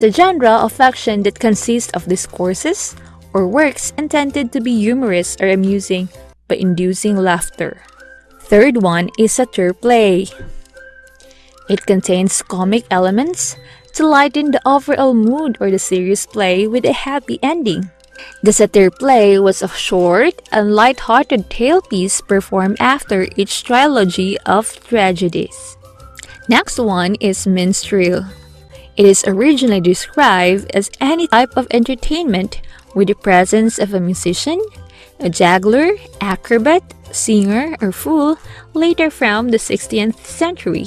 The genre of fiction that consists of discourses or works intended to be humorous or amusing by inducing laughter. Third one is satyr play. It contains comic elements to lighten the overall mood or the serious play with a happy ending. The satyr play was a short and light-hearted tale piece performed after each trilogy of tragedies. Next one is minstrel. It is originally described as any type of entertainment with the presence of a musician, a juggler, acrobat, singer, or fool, later from the 16th century.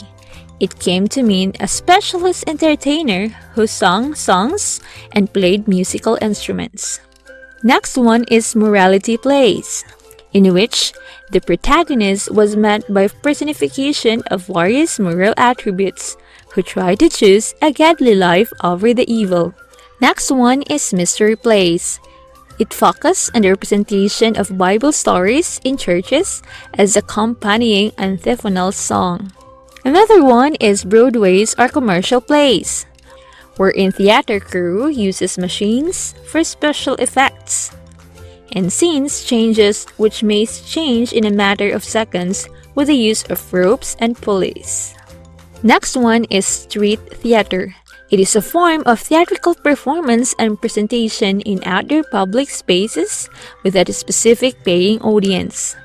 It came to mean a specialist entertainer who sang songs and played musical instruments. Next one is morality plays, in which the protagonist was met by personification of various moral attributes who try to choose a godly life over the evil. Next one is mystery plays. It focuses on the representation of Bible stories in churches as accompanying antiphonal song. Another one is Broadway's or commercial plays, wherein theater crew uses machines for special effects and scenes changes which may change in a matter of seconds with the use of ropes and pulleys. Next one is street theater. It is a form of theatrical performance and presentation in outdoor public spaces without a specific paying audience.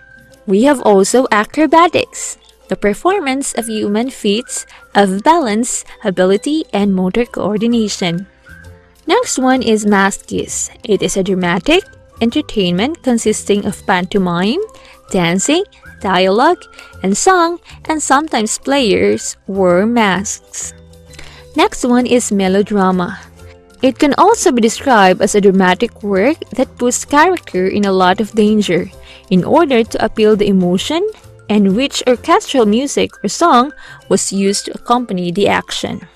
We have also acrobatics, the performance of human feats of balance, ability, and motor coordination. Next one is masques. It is a dramatic entertainment consisting of pantomime, dancing, dialogue, and song, and sometimes players wear masks. Next one is melodrama. It can also be described as a dramatic work that puts character in a lot of danger in order to appeal the emotion, and which orchestral music or song was used to accompany the action.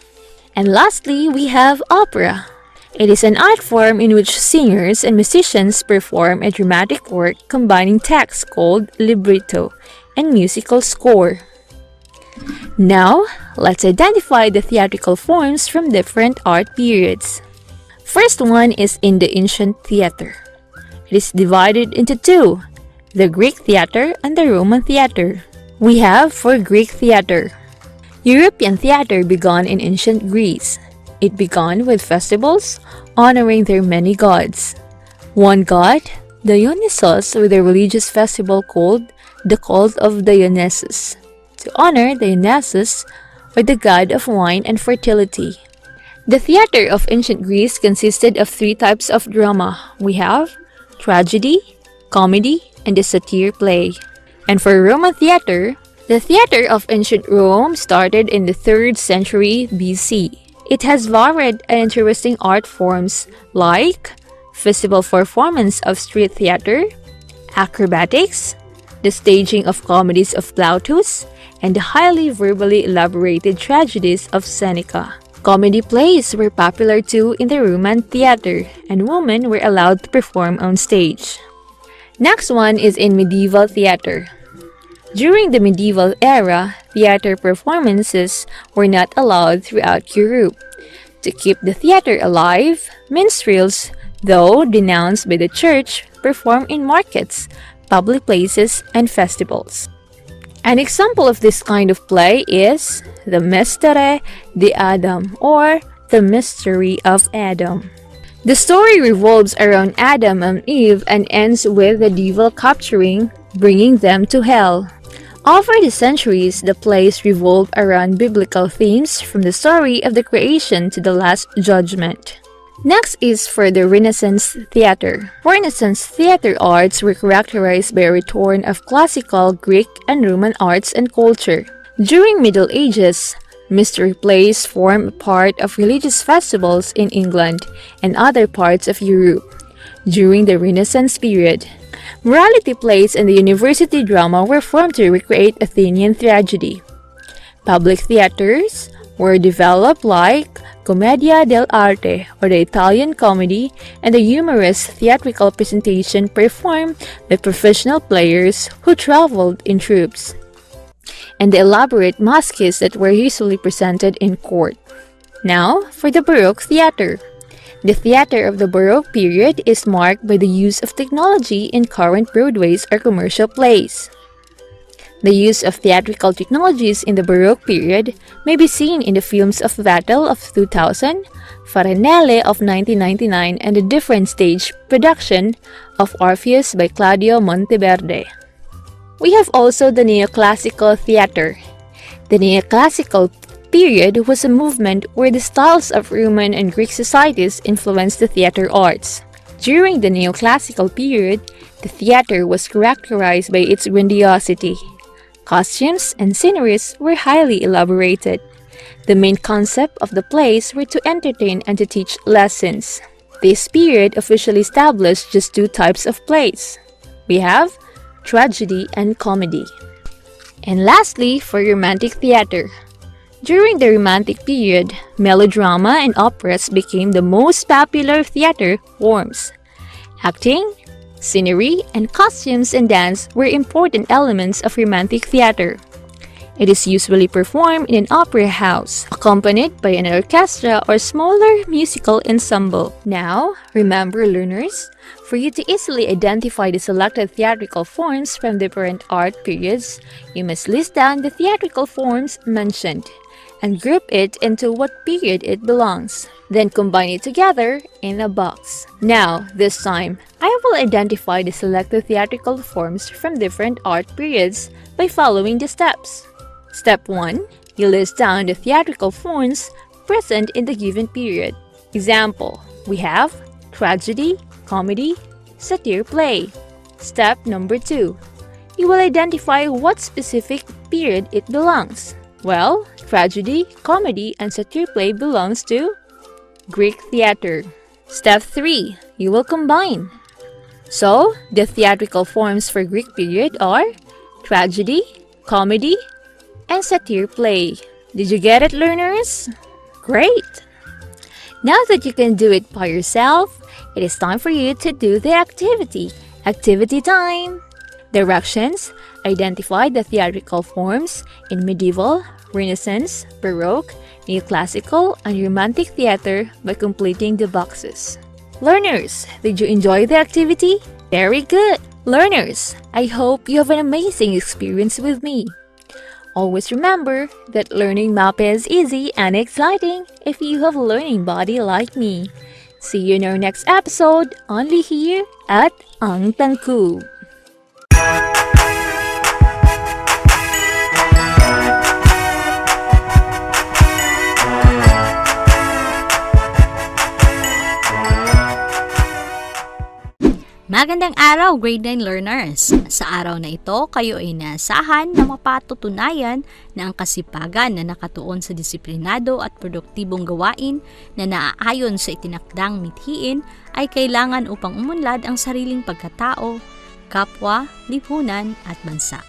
And lastly, we have opera. It is an art form in which singers and musicians perform a dramatic work combining text called libretto and musical score. Now, let's identify the theatrical forms from different art periods. First one is in the ancient theater. It is divided into two, the Greek theater and the Roman theater. We have for Greek theater. European theater began in ancient Greece. It began with festivals honoring their many gods. One god, Dionysus, with a religious festival called the Cult of Dionysus, to honor Dionysus, or the god of wine and fertility. The theater of ancient Greece consisted of three types of drama. We have tragedy, comedy, and the satyr play. And for Roman theater, the theater of ancient Rome started in the 3rd century BC. It has varied and interesting art forms like festival performance of street theater, acrobatics, the staging of comedies of Plautus, and the highly verbally elaborated tragedies of Seneca. Comedy plays were popular too in the Roman theater, and women were allowed to perform on stage. Next one is in medieval theater. During the medieval era, theater performances were not allowed throughout Europe. To keep the theater alive, minstrels, though denounced by the church, performed in markets, public places, and festivals. An example of this kind of play is the Mystere di Adam, or the Mystery of Adam. The story revolves around Adam and Eve and ends with the devil capturing, bringing them to hell. Over the centuries, the plays revolve around biblical themes from the story of the creation to the Last Judgment. Next is for the Renaissance theater. Renaissance theater arts were characterized by a return of classical Greek and Roman arts and culture. During Middle Ages, mystery plays formed part of religious festivals in England and other parts of Europe. During the Renaissance period, morality plays and the university drama were formed to recreate Athenian tragedy. Public theaters were developed like Commedia dell'arte, or the Italian comedy, and the humorous theatrical presentation performed by professional players who traveled in troops, and the elaborate masques that were usually presented in court. Now, for the Baroque theater. The theater of the Baroque period is marked by the use of technology in current Broadways or commercial plays. The use of theatrical technologies in the Baroque period may be seen in the films of Vattel of 2000, Farinelli of 1999, and the different stage production of Orpheus by Claudio Monteverde. We have also the neoclassical theater. The neoclassical period was a movement where the styles of Roman and Greek societies influenced the theater arts. During the neoclassical period, the theater was characterized by its grandiosity. Costumes and sceneries were highly elaborated. The main concept of the plays were to entertain and to teach lessons. This period officially established just two types of plays. We have tragedy and comedy. And lastly, for Romantic theater. During the Romantic period, melodrama and operas became the most popular theater forms. Acting, scenery, and costumes and dance were important elements of Romantic theater. It is usually performed in an opera house, accompanied by an orchestra or smaller musical ensemble. Now, remember learners, for you to easily identify the selected theatrical forms from different art periods, you must list down the theatrical forms mentioned and group it into what period it belongs. Then combine it together in a box. Now, this time, I will identify the selected theatrical forms from different art periods by following the steps. Step 1. You list down the theatrical forms present in the given period. Example, we have tragedy, comedy, satyr play. Step number 2. You will identify what specific period it belongs. Well, tragedy, comedy, and satyr play belongs to Greek theater. Step 3. You will combine. So, the theatrical forms for Greek period are tragedy, comedy, and satyr play. Did you get it, learners? Great! Now that you can do it by yourself, it is time for you to do the activity. Activity time! Directions: identify the theatrical forms in medieval, Renaissance, Baroque, Neoclassical, and Romantic theater by completing the boxes. Learners, did you enjoy the activity? Very good! Learners, I hope you have an amazing experience with me. Always remember that learning map is easy and exciting if you have a learning body like me. See you in our next episode, only here at Ang Tangku. Magandang araw, grade 9 learners! Sa araw na ito, kayo ay naasahan na mapatutunayan na ang kasipagan na nakatuon sa disiplinado at produktibong gawain na naaayon sa itinakdang mithiin ay kailangan upang umunlad ang sariling pagkatao, kapwa, lipunan at bansa.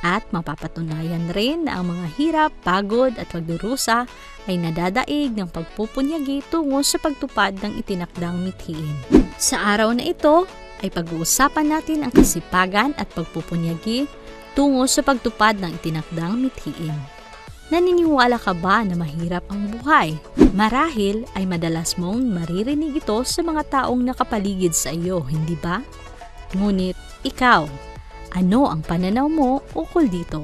At mapapatunayan rin na ang mga hirap, pagod at pagdurusa ay nadadaig ng pagpupunyagi tungo sa pagtupad ng itinakdang mithiin. Sa araw na ito ay pag-uusapan natin ang kasipagan at pagpupunyagi tungo sa pagtupad ng itinakdang mithiin. Naniniwala ka ba na mahirap ang buhay? Marahil ay madalas mong maririnig ito sa mga taong nakapaligid sa iyo, hindi ba? Ngunit ikaw, ano ang pananaw mo ukol dito?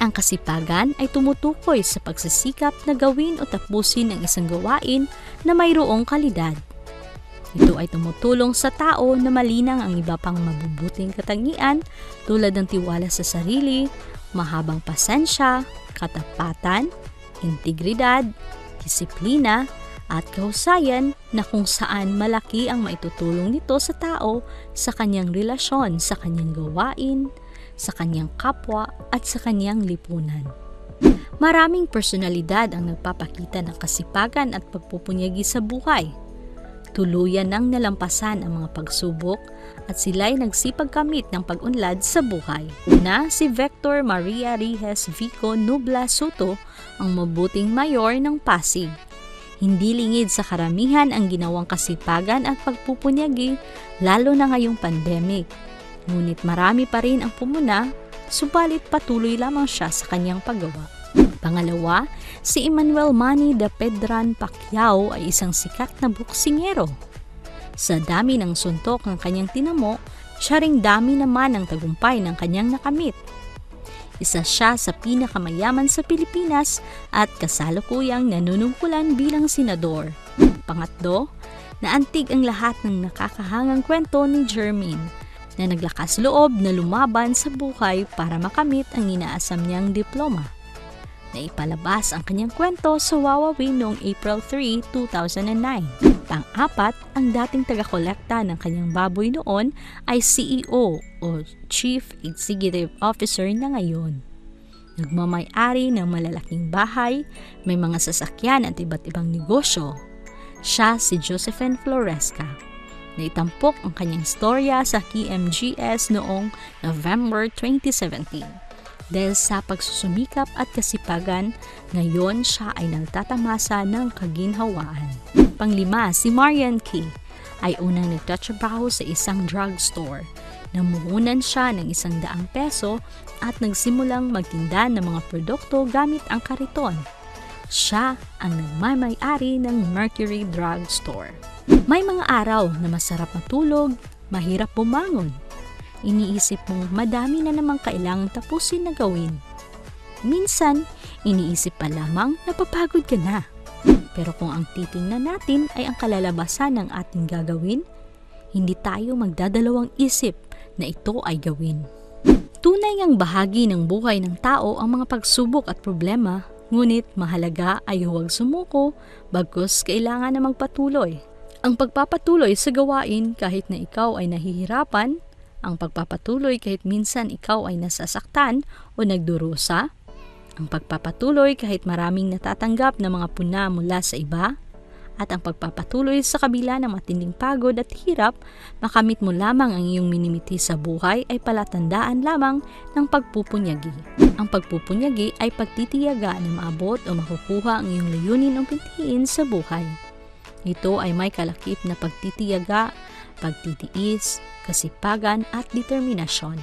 Ang kasipagan ay tumutukoy sa pagsisikap na gawin o tapusin ang isang gawain na mayroong kalidad. Ito ay tumutulong sa tao na malinang ang iba pang mabubuting katangian tulad ng tiwala sa sarili, mahabang pasensya, katapatan, integridad, disiplina, at kahusayan na kung saan malaki ang maitutulong nito sa tao sa kanyang relasyon, sa kanyang gawain, sa kanyang kapwa at sa kanyang lipunan. Maraming personalidad ang nagpapakita ng kasipagan at pagpupunyagi sa buhay. Tuluyan nang nalampasan ang mga pagsubok at sila'y nagsipagkamit ng pag-unlad sa buhay. Una, si Victor Maria Rijes Vico Nubla Soto, ang mabuting mayor ng Pasig. Hindi lingid sa karamihan ang ginawang kasipagan at pagpupunyagi, lalo na ngayong pandemic. Ngunit marami pa rin ang pumuna, subalit patuloy lamang siya sa kanyang paggawa. Pangalawa, si Emmanuel Manny de Pedran Pacquiao ay isang sikat na boksingero. Sa dami ng suntok ng kanyang tinamo, siya ring dami naman ng tagumpay ng kanyang nakamit. Isa siya sa pinakamayaman sa Pilipinas at kasalukuyang nanunungkulan bilang senador. Pangatlo, naantig ang lahat ng nakakahangang kwento ni Jermaine na naglakas loob na lumaban sa buhay para makamit ang inaasam niyang diploma. Naipalabas ang kanyang kwento sa Wawawi noong April 3, 2009. Pang-apat, ang dating taga-kolekta ng kanyang baboy noon ay CEO o Chief Executive Officer na ngayon. Nagmamay-ari ng malalaking bahay, may mga sasakyan at iba't ibang negosyo. Siya si Josephine Floresca. Naitampok ang kanyang storya sa KMGS noong November 2017. Dahil sa pagsusumikap at kasipagan, ngayon siya ay nagtatamasa ng kaginhawaan. Panglima, si Marian K. ay unang nagtatrabaho sa isang drugstore. Namuhunan siya ng 100 peso at nagsimulang magtinda ng mga produkto gamit ang kariton. Siya ang nagmamay-ari ng Mercury Drugstore. May mga araw na masarap matulog, mahirap bumangon. Iniisip mong madami na namang kailangang tapusin na gawin. Minsan, iniisip pa lamang napapagod ka na. Pero kung ang titingnan natin ay ang kalalabasan ng ating gagawin, hindi tayo magdadalawang isip na ito ay gawin. Tunay ngang bahagi ng buhay ng tao ang mga pagsubok at problema, ngunit mahalaga ay huwag sumuko bagkus kailangan na magpatuloy. Ang pagpapatuloy sa gawain kahit na ikaw ay nahihirapan, ang pagpapatuloy kahit minsan ikaw ay nasasaktan o nagdurusa, ang pagpapatuloy kahit maraming natatanggap na mga puna mula sa iba, at ang pagpapatuloy sa kabila ng matinding pagod at hirap, makamit mo lamang ang iyong minimiti sa buhay ay palatandaan lamang ng pagpupunyagi. Ang pagpupunyagi ay pagtitiyaga na maabot o makukuha ang iyong layunin o pintiin sa buhay. Ito ay may kalakip na pagtitiyaga, pagtitiis, kasipagan at determinasyon.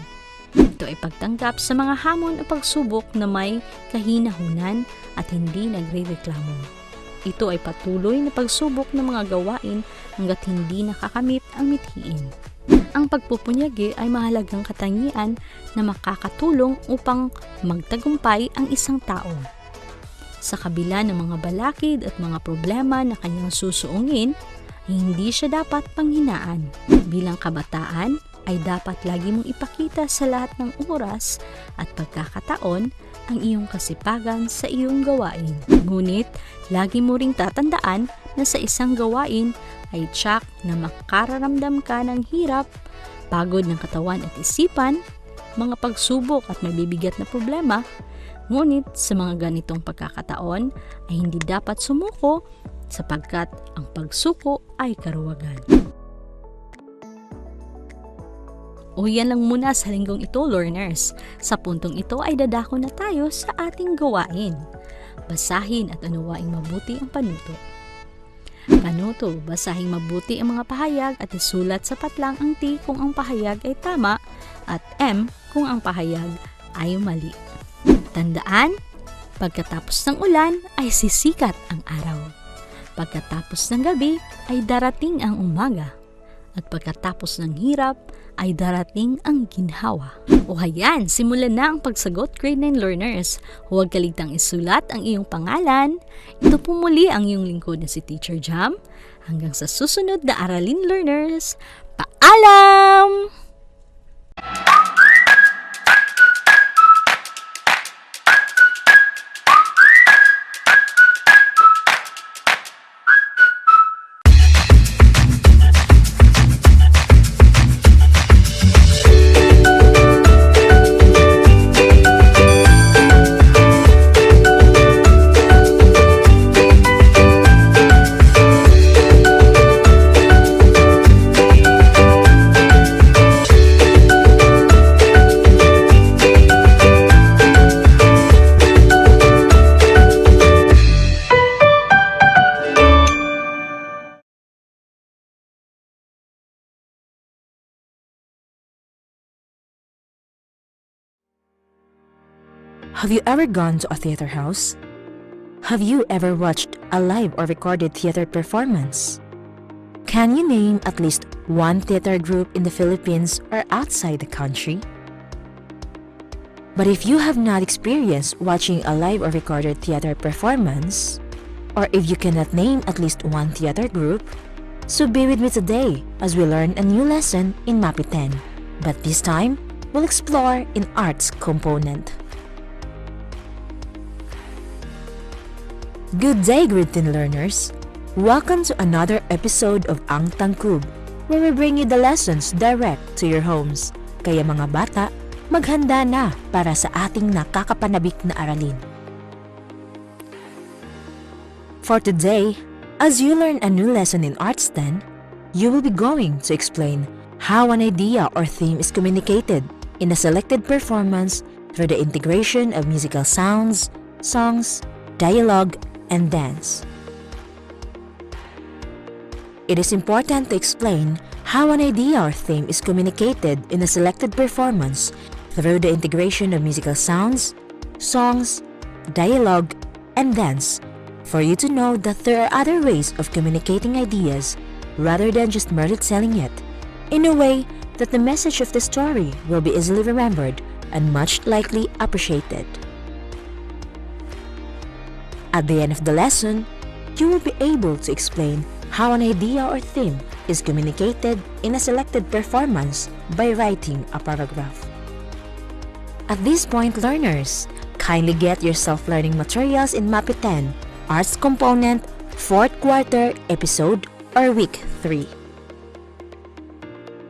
Ito ay pagtanggap sa mga hamon o pagsubok na may kahinahunan at hindi nagrereklamo. Ito ay patuloy na pagsubok ng mga gawain hanggat hindi nakakamit ang mithiin. Ang pagpupunyagi ay mahalagang katangian na makakatulong upang magtagumpay ang isang tao. Sa kabila ng mga balakid at mga problema na kanyang susuungin, hindi siya dapat panghinaan. Bilang kabataan, ay dapat lagi mong ipakita sa lahat ng oras at pagkakataon ang iyong kasipagan sa iyong gawain. Ngunit, lagi mo ring tatandaan na sa isang gawain ay tiyak na makararamdam ka ng hirap, pagod ng katawan at isipan, mga pagsubok at mabibigat na problema. Ngunit sa mga ganitong pagkakataon ay hindi dapat sumuko sapagkat ang pagsuko ay karuwagan. O yan lang muna sa linggong ito, learners. Sa puntong ito ay dadako na tayo sa ating gawain. Basahin at unawaing mabuti ang panuto. Panuto, basahin mabuti ang mga pahayag at isulat sapat lang ang T kung ang pahayag ay tama at M kung ang pahayag ay mali. Tandaan, pagkatapos ng ulan ay sisikat ang araw. Pagkatapos ng gabi ay darating ang umaga. At pagkatapos ng hirap ay darating ang ginhawa. O hayan, simulan na ang pagsagot, grade 9 learners. Huwag kaligtang isulat ang iyong pangalan. Ito po muli ang iyong lingkod na si Teacher Jam. Hanggang sa susunod na aralin, learners. Paalam! Have you ever gone to a theater house? Have you ever watched a live or recorded theater performance? Can you name at least one theater group in the Philippines or outside the country? But if you have not experienced watching a live or recorded theater performance, or if you cannot name at least one theater group, so be with me today as we learn a new lesson in MAPI 10. But this time, we'll explore in arts component. Good day, grade 10 learners! Welcome to another episode of Ang Tangkub, where we bring you the lessons direct to your homes. Kaya mga bata, maghanda na para sa ating nakakapanabik na aralin. For today, as you learn a new lesson in Arts 10, you will be going to explain how an idea or theme is communicated in a selected performance through the integration of musical sounds, songs, dialogue, and dance. It is important to explain how an idea or theme is communicated in a selected performance through the integration of musical sounds, songs, dialogue, and dance, for you to know that there are other ways of communicating ideas rather than just merely telling it, in a way that the message of the story will be easily remembered and much likely appreciated. At the end of the lesson, you will be able to explain how an idea or theme is communicated in a selected performance by writing a paragraph. At this point, learners, kindly get your self-learning materials in MAPI 10, Arts Component, 4th Quarter, Episode, or Week 3.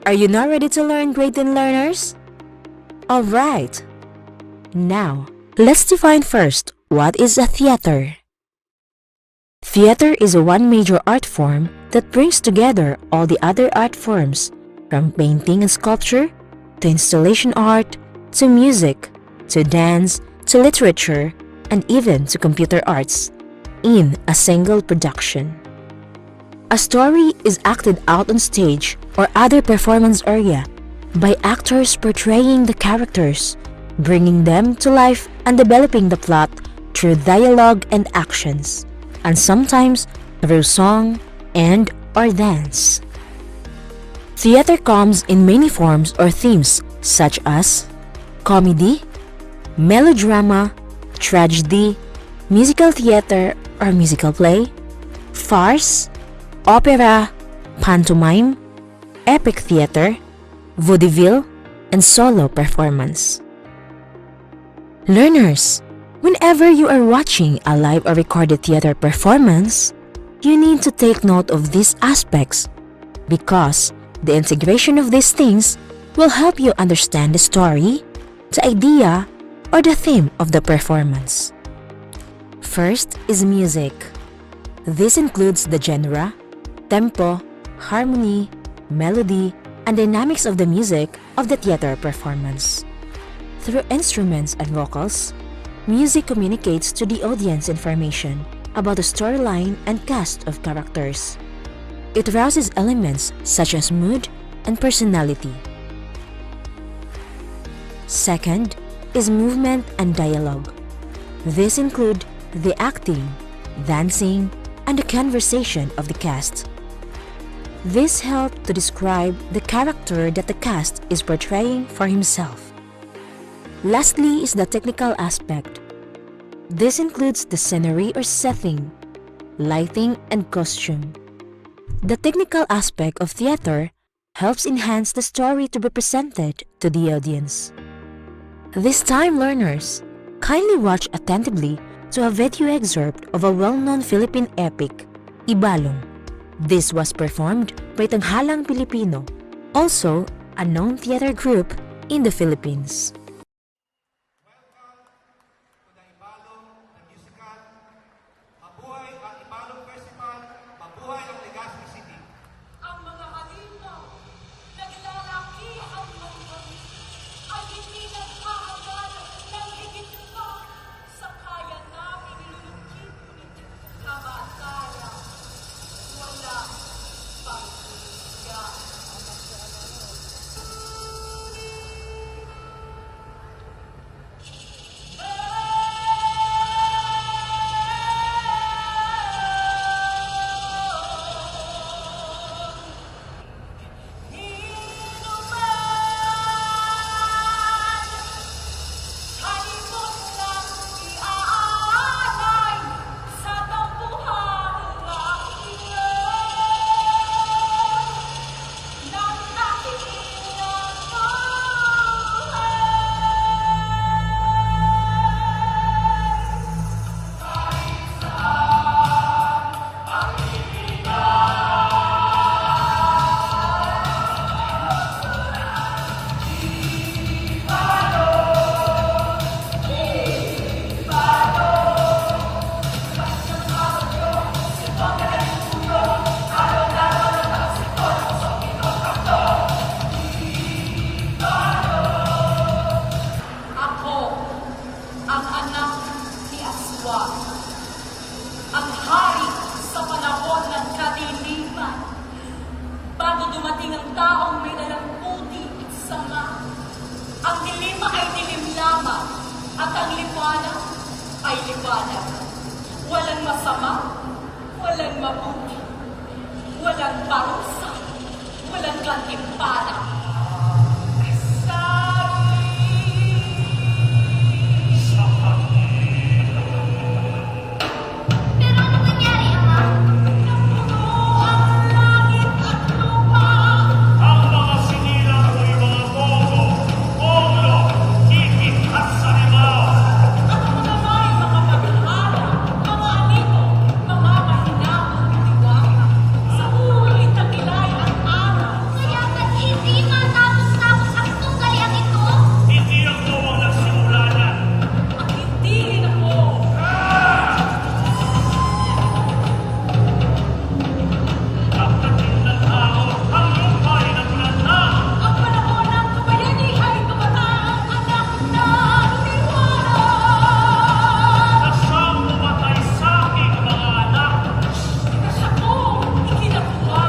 Are you now ready to learn, grade 10 learners? Alright! Now, let's define first what is a theater. Theater is one major art form that brings together all the other art forms, from painting and sculpture, to installation art, to music, to dance, to literature, and even to computer arts, in a single production. A story is acted out on stage or other performance area by actors portraying the characters, bringing them to life and developing the plot through dialogue and actions, and sometimes through song and/or dance. Theater comes in many forms or themes such as comedy, melodrama, tragedy, musical theater or musical play, farce, opera, pantomime, epic theater, vaudeville, and solo performance. Learners, whenever you are watching a live or recorded theater performance, you need to take note of these aspects because the integration of these things will help you understand the story, the idea, or the theme of the performance. First is music. This includes the genre, tempo, harmony, melody, and dynamics of the music of the theater performance. Through instruments and vocals, music communicates to the audience information about the storyline and cast of characters. It rouses elements such as mood and personality. Second is movement and dialogue. These include the acting, dancing, and the conversation of the cast. This helps to describe the character that the cast is portraying for himself. Lastly is the technical aspect. This includes the scenery or setting, lighting, and costume. The technical aspect of theater helps enhance the story to be presented to the audience. This time, learners, kindly watch attentively to a video excerpt of a well-known Philippine epic, Ibalong. This was performed by Tanghalang Pilipino, also a known theater group in the Philippines. ng taong may dalang puti at sama. Ang dilim ay dilim lamang, at ang liwanag ay liwanag. Walang masama, walang mabuti, walang parusa, walang gantimpala. Pero ano nangyari, Ama? Ang mga sinilang ko'y mga bogo, oglo, ikit at sarimaw. At mga may mga pag-aaral, mga anito, mga mahinahon diwata, sa ulo'y tagilay ang araw. Kaya ba't hindi matapos-tapos ang tunggalian ito? Hindi ako ang nagsimula niyan. At hindi rin ako. Pagdating ng tao, ang lupa ay nagulat na. Ang panahon ng kabayanihan ay tumataan, anak na lumiwanag. Nasyang pumatay sa aking mga anak. Kasi ako, ikinakuha.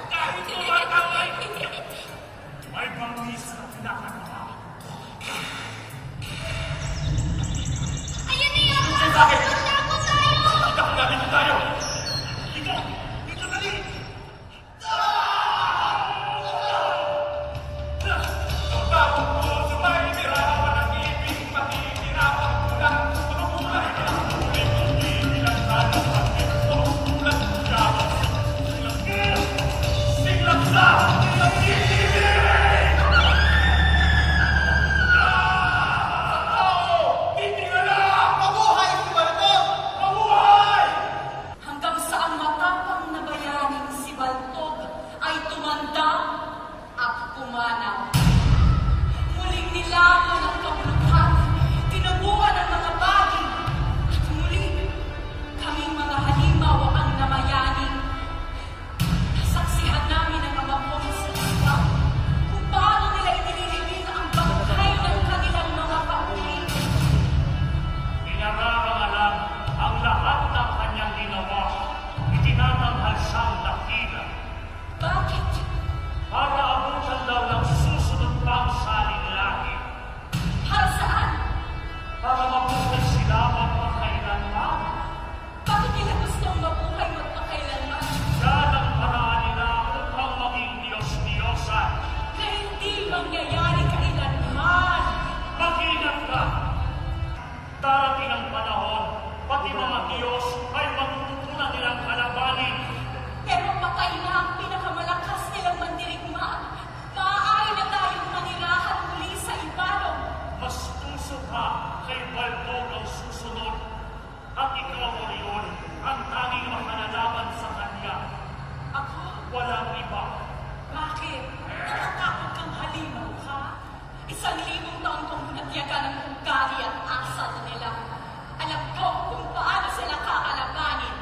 Kahit tumataway, may bangis na pinakagawa. Ayun na yan! Bakit? Takot tayo! Kita ko natin tayo. Dito! Dito dali! Bago ko sa may nirawan ang ibig, makinirawan ko lang. Tumulay ka lang. Hindi nilantan ang pagkit ko. Tulad ko siya. Siglang sa! Siglang ibig! Titingala! Mabuhay si Balbon! Mabuhay! Hanggang sa ang matapang na bayaning si Baltog ay tumanda at pumanaw. Muling nilamon ang kabuluhan, tinubuan ang mga bagay, at muli kaming mga halimaw ang namayaning. Nasaksihan namin ang mga polis sa iba kung paano nila inililibing ang bangkay ng kanilang mga pauling. Pinararangalan ang lahat ng kanyang ginawa. Itinatanghal siyang dakila. Bakit? Para abutan daw ng susunod pang saling lahi. Para saan? Para mabuhay sila magpakailanman. Bakit nila gustong mabuhay magpakailanman Yan ang paraan nila upang maging Diyos-Diyosan. na hindi mangyayari kailanman? Mag-ingat ka! Darating ang panahon, pati mga Diyos ay matututunan nilang kalabanin. Pero patay na ang pinakamalakas nilang mandirigma. Maaari na tayong manirahan muli sa ibabaw. Mas puso ka kay Balbog ang susunod. At ikaw, Orion, ang tanging makalalaban sa kanya. Ako? Walang iba. Bakit? Natatakot kang halimaw ka? 1,000 taon kong binagyagan ng ugali at asal nila. Alam ko kung paano sila kakalabanin.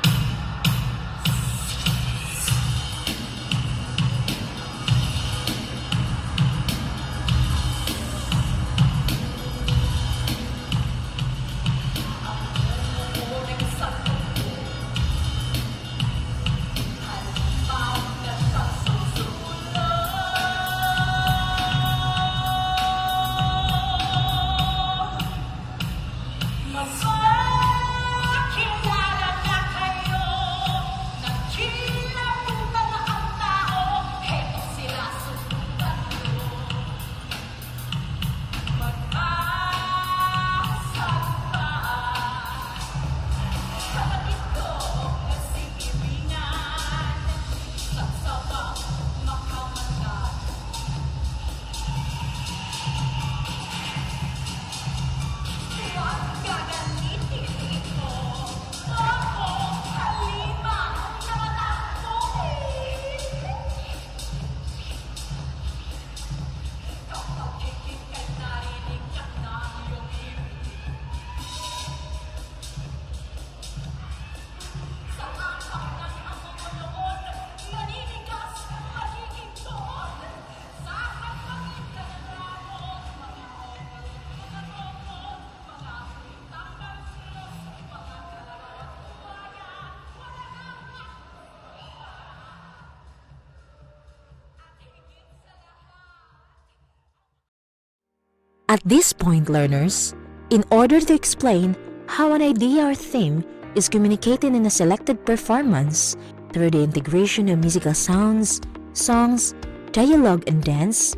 At this point, learners, in order to explain how an idea or theme is communicated in a selected performance through the integration of musical sounds, songs, dialogue, and dance,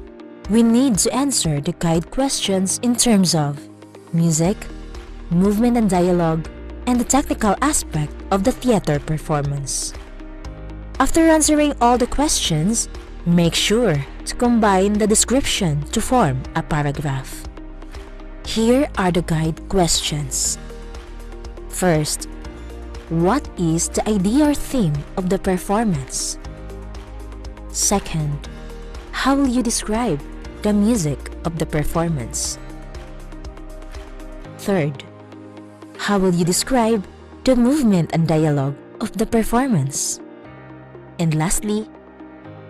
we need to answer the guide questions in terms of music, movement and dialogue, and the technical aspect of the theater performance. After answering all the questions, make sure to combine the description to form a paragraph. Here are the guide questions. First, what is the idea or theme of the performance? Second, how will you describe the music of the performance? Third, how will you describe the movement and dialogue of the performance? And lastly,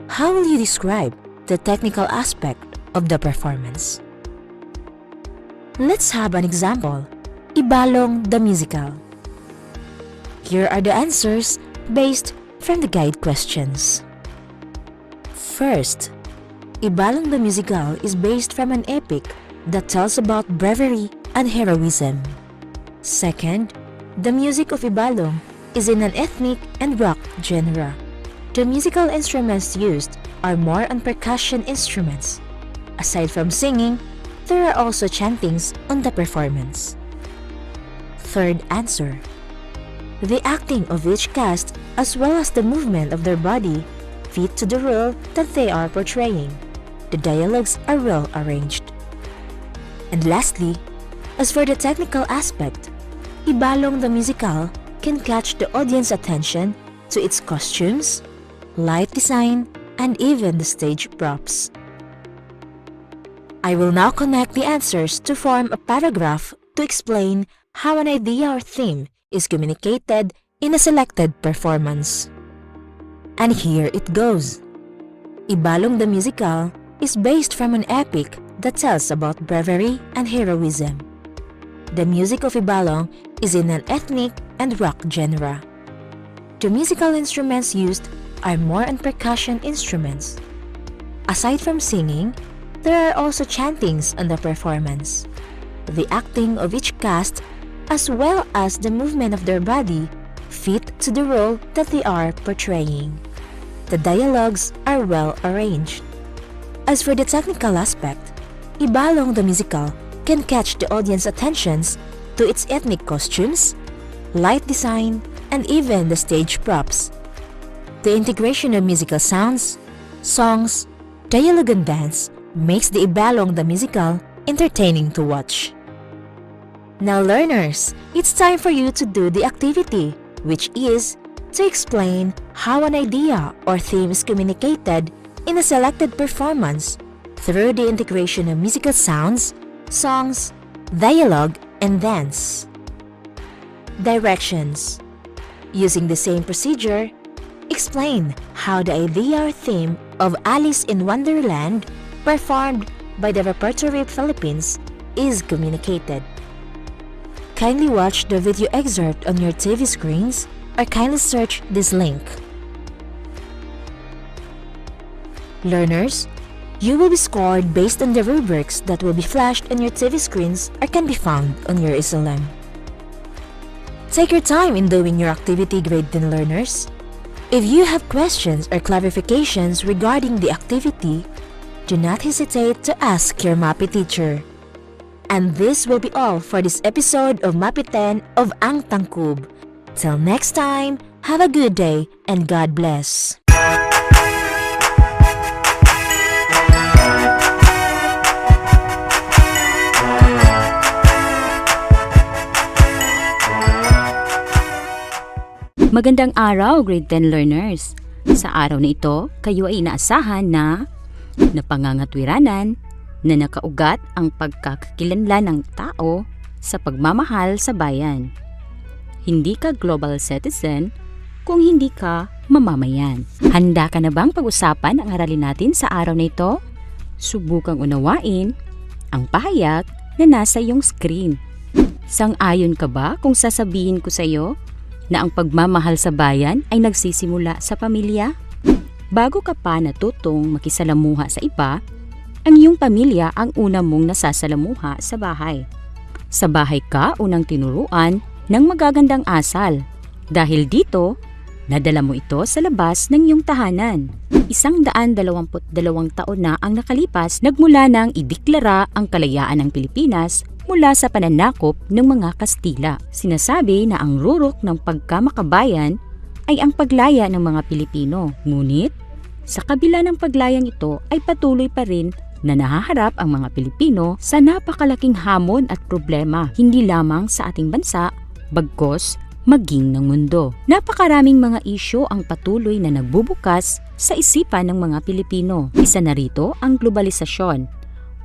how will you describe the technical aspect of the performance? Let's have an example. Ibalong the musical. Here are the answers based from the guide questions. First, Ibalong the musical is based from an epic that tells about bravery and heroism. Second, the music of Ibalong is in an ethnic and rock genre. The musical instruments used are more on percussion instruments. Aside from singing, there are also chantings on the performance. Third answer, the acting of each cast as well as the movement of their body fit to the role that they are portraying. The dialogues are well arranged. And lastly, as for the technical aspect, Ibalong the musical can catch the audience attention to its costumes, light design, and even the stage props. I will now connect the answers to form a paragraph to explain how an idea or theme is communicated in a selected performance. And here it goes. Ibalong the musical is based from an epic that tells about bravery and heroism. The music of Ibalong is in an ethnic and rock genre. The musical instruments used are more on percussion instruments. Aside from singing, there are also chantings on the performance. The acting of each cast as well as the movement of their body fit to the role that they are portraying. The dialogues are well arranged. As for the technical aspect, Ibalong the musical can catch the audience attentions to its ethnic costumes, light design, and even the stage props. The integration of musical sounds, songs, dialogue, and dance makes the Ibalong the musical entertaining to watch. Now learners, it's time for you to do the activity, which is to explain how an idea or theme is communicated in a selected performance through the integration of musical sounds, songs, dialogue, and dance. Directions. Using the same procedure, explain how the idea or theme of Alice in Wonderland, performed by the Repertory Philippines, is communicated. Kindly watch the video excerpt on your TV screens or kindly search this link. Learners, you will be scored based on the rubrics that will be flashed on your TV screens or can be found on your SLM. Take your time in doing your activity, grade 10 learners. If you have questions or clarifications regarding the activity, do not hesitate to ask your MAPI teacher. And this will be all for this episode of MAPI 10 of Ang Tangkub. Till next time, have a good day and God bless. Magandang araw, grade 10 learners! Sa araw na ito, kayo ay inaasahan na napangangatwiranan na nakaugat ang pagkakakilanlan ng tao sa pagmamahal sa bayan. Hindi ka global citizen kung hindi ka mamamayan. Handa ka na bang pag-usapan ang aralin natin sa araw na ito? Subukang unawain ang pahayag na nasa iyong screen. Sang-ayon ka ba kung sasabihin ko sa iyo na ang pagmamahal sa bayan ay nagsisimula sa pamilya? Bago ka pa natutong makisalamuha sa iba, ang iyong pamilya ang una mong nasasalamuha sa bahay. Sa bahay ka unang tinuruan ng magagandang asal. Dahil dito, nadala mo ito sa labas ng iyong tahanan. 122 taon na ang nakalipas nagmula nang ideklara ang kalayaan ng Pilipinas mula sa pananakop ng mga Kastila. Sinasabi na ang rurok ng pagkamakabayan ay ang paglaya ng mga Pilipino. Ngunit, sa kabila ng paglayang ito ay patuloy pa rin na nahaharap ang mga Pilipino sa napakalaking hamon at problema, hindi lamang sa ating bansa, bagkus maging ng mundo. Napakaraming mga isyu ang patuloy na nagbubukas sa isipan ng mga Pilipino. Isa na rito ang globalisasyon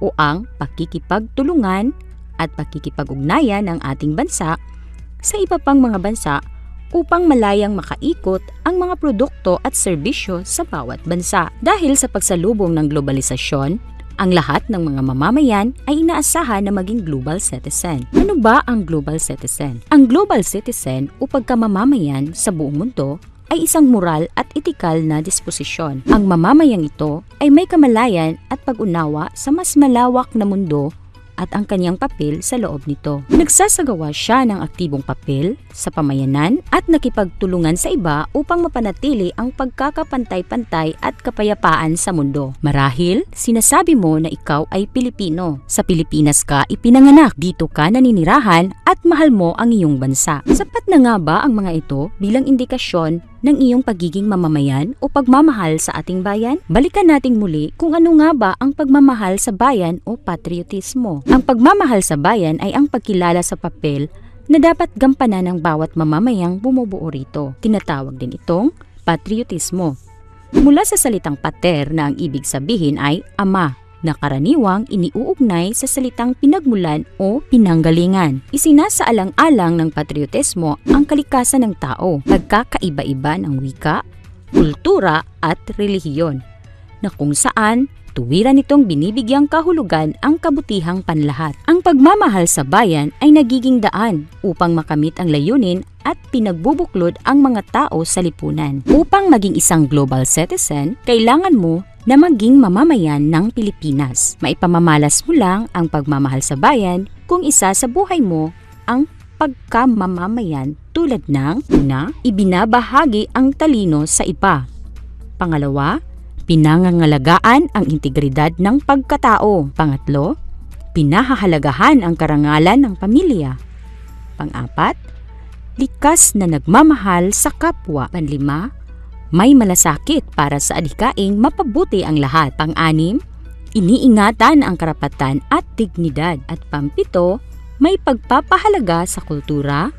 o ang pakikipagtulungan at pakikipag-ugnayan ng ating bansa sa iba pang mga bansa upang malayang makaikot ang mga produkto at serbisyo sa bawat bansa. Dahil sa pagsalubong ng globalisasyon, ang lahat ng mga mamamayan ay inaasahan na maging global citizen. Ano ba ang global citizen? Ang global citizen o pagkamamamayan sa buong mundo ay isang moral at etikal na disposisyon. Ang mamamayang ito ay may kamalayan at pag-unawa sa mas malawak na mundo at ang kanyang papel sa loob nito. Nagsasagawa siya ng aktibong papel sa pamayanan at nakipagtulungan sa iba upang mapanatili ang pagkakapantay-pantay at kapayapaan sa mundo. Marahil, sinasabi mo na ikaw ay Pilipino. Sa Pilipinas ka ipinanganak, dito ka naninirahan at mahal mo ang iyong bansa. Sapat na nga ba ang mga ito bilang indikasyon ng iyong pagiging mamamayan o pagmamahal sa ating bayan? Balikan nating muli kung ano nga ba ang pagmamahal sa bayan o patriotismo. Ang pagmamahal sa bayan ay ang pagkilala sa papel na dapat gampanan ng bawat mamamayang bumubuo rito. Tinatawag din itong patriotismo. Mula sa salitang pater na ang ibig sabihin ay ama, na karaniwang iniuugnay sa salitang pinagmulan o pinanggalingan. Isinasaalang-alang ng patriotismo ang kalikasan ng tao, pagkakaiba-iba ng wika, kultura at relihiyon, na kung saan tuwiran nitong binibigyang kahulugan ang kabutihang panlahat. Ang pagmamahal sa bayan ay nagiging daan upang makamit ang layunin at pinagbubuklod ang mga tao sa lipunan. Upang maging isang global citizen, kailangan mo na maging mamamayan ng Pilipinas. Maipamamalas mo lang ang pagmamahal sa bayan kung isa sa buhay mo ang pagkamamamayan tulad ng una, ibinabahagi ang talino sa iba. Pangalawa, pinangangalagaan ang integridad ng pagkatao. Pangatlo, pinahahalagahan ang karangalan ng pamilya. Pang-apat, likas na nagmamahal sa kapwa. Panlima, may malasakit para sa adhikaing mapabuti ang lahat. Pang-anim, iniingatan ang karapatan at dignidad. At pang-pito, may pagpapahalaga sa kultura,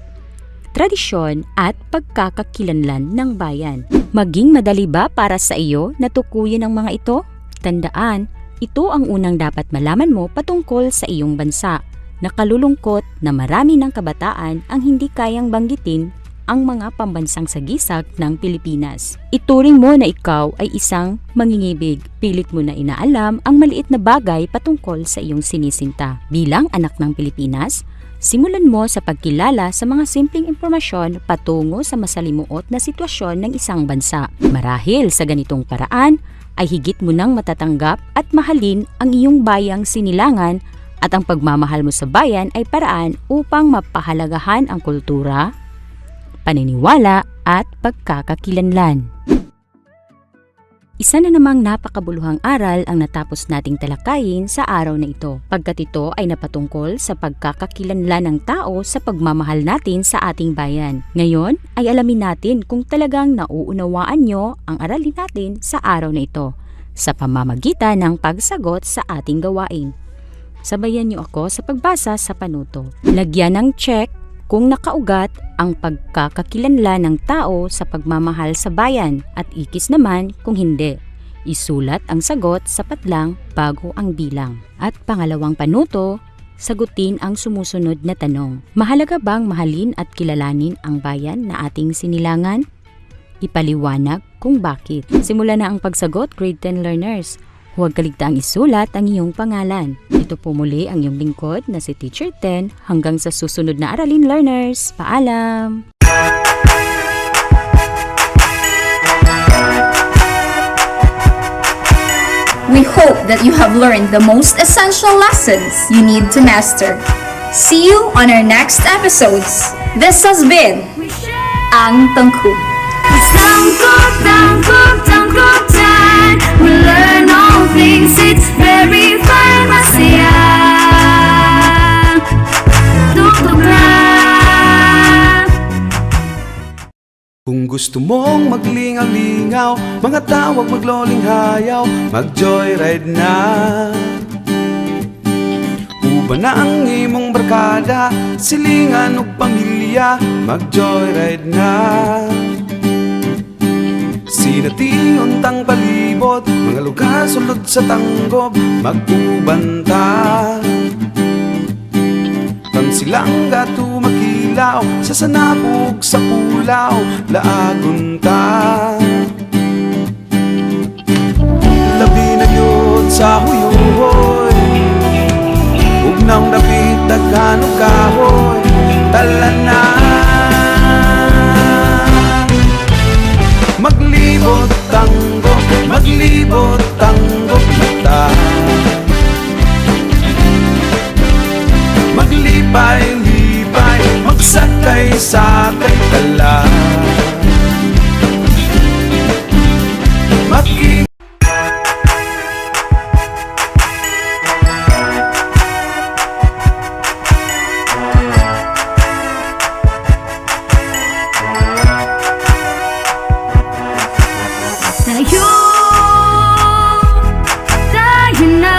tradisyon at pagkakakilanlan ng bayan. Maging madali ba para sa iyo na tukuyin ang mga ito? Tandaan, ito ang unang dapat malaman mo patungkol sa iyong bansa. Nakalulungkot na marami ng kabataan ang hindi kayang banggitin ang mga pambansang sagisag ng Pilipinas. Ituring mo na ikaw ay isang mangingibig. Pilit mo na inaalam ang maliit na bagay patungkol sa iyong sinisinta. Bilang anak ng Pilipinas, simulan mo sa pagkilala sa mga simpleng impormasyon patungo sa masalimuot na sitwasyon ng isang bansa. Marahil sa ganitong paraan, ay higit mo nang matatanggap at mahalin ang iyong bayang sinilangan at ang pagmamahal mo sa bayan ay paraan upang mapahalagahan ang kultura, paniniwala at pagkakakilanlan. Isa na namang napakabuluhang aral ang natapos nating talakayin sa araw na ito, pagkat ito ay napatungkol sa pagkakakilanlan ng tao sa pagmamahal natin sa ating bayan. Ngayon ay alamin natin kung talagang nauunawaan nyo ang aralin natin sa araw na ito sa pamamagitan ng pagsagot sa ating gawain. Sabayan nyo ako sa pagbasa sa panuto. Lagyan ng check kung nakaugat ang pagkakakilanlan ng tao sa pagmamahal sa bayan at ikis naman kung hindi. Isulat ang sagot sa padlang bago ang bilang. At pangalawang panuto, sagutin ang sumusunod na tanong. Mahalaga bang mahalin at kilalanin ang bayan na ating sinilangan? Ipaliwanag kung bakit. Simula na ang pagsagot, grade 10 learners. Huwag kaligtaang isulat ang iyong pangalan. Ito po muli ang iyong lingkod na si Teacher 10 hanggang sa susunod na aralin learners. Paalam! We hope that you have learned the most essential lessons you need to master. See you on our next episodes. This has been Ang Tangkub. It's tangkub, tangkub, tangkub time. We learn all things, it's very fun, masaya. Tutok na. Kung gusto mong maglingaw-lingaw, mga tawag magloling hayaw, mag-joyride na. Uban na ang imong barkada, silingan o pamilya, mag-joyride na. Sinating untang palibot, mga lugar sulod sa tanggob, mag-ubanta. Silang gato makilaw, sa sanabog sa pulaw, laagunta. Labi na yun sa huyuhoy, ugnang dapit daghan og kahoy, talanan. Maglibot tango, maglibot tango mata. Maglipay-lipay, magsakay-sakay tala. Tayo na.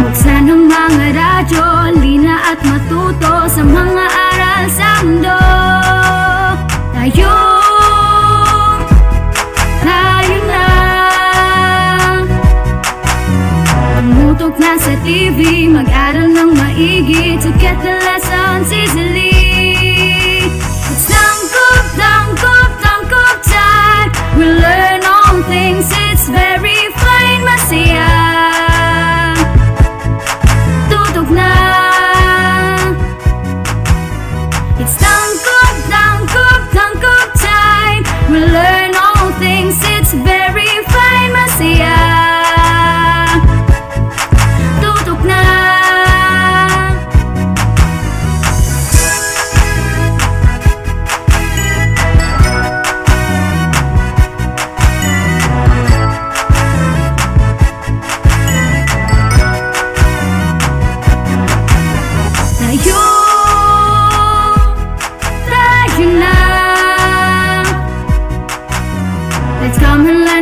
Buksan ang mga radyo, lina at matuto sa mga aral sa mundo. Tayo na. Tumutok na sa TV, mag-aral ng maigi to get the lessons easily. It's tangkub, tangkub, tangkub time. We learn all things, it's very fine, masaya. Tutok na. It's tangkub, tangkub, tangkub time. We learn all things, it's very fine, masaya. Tutok na. Tayo na. Let's come and learn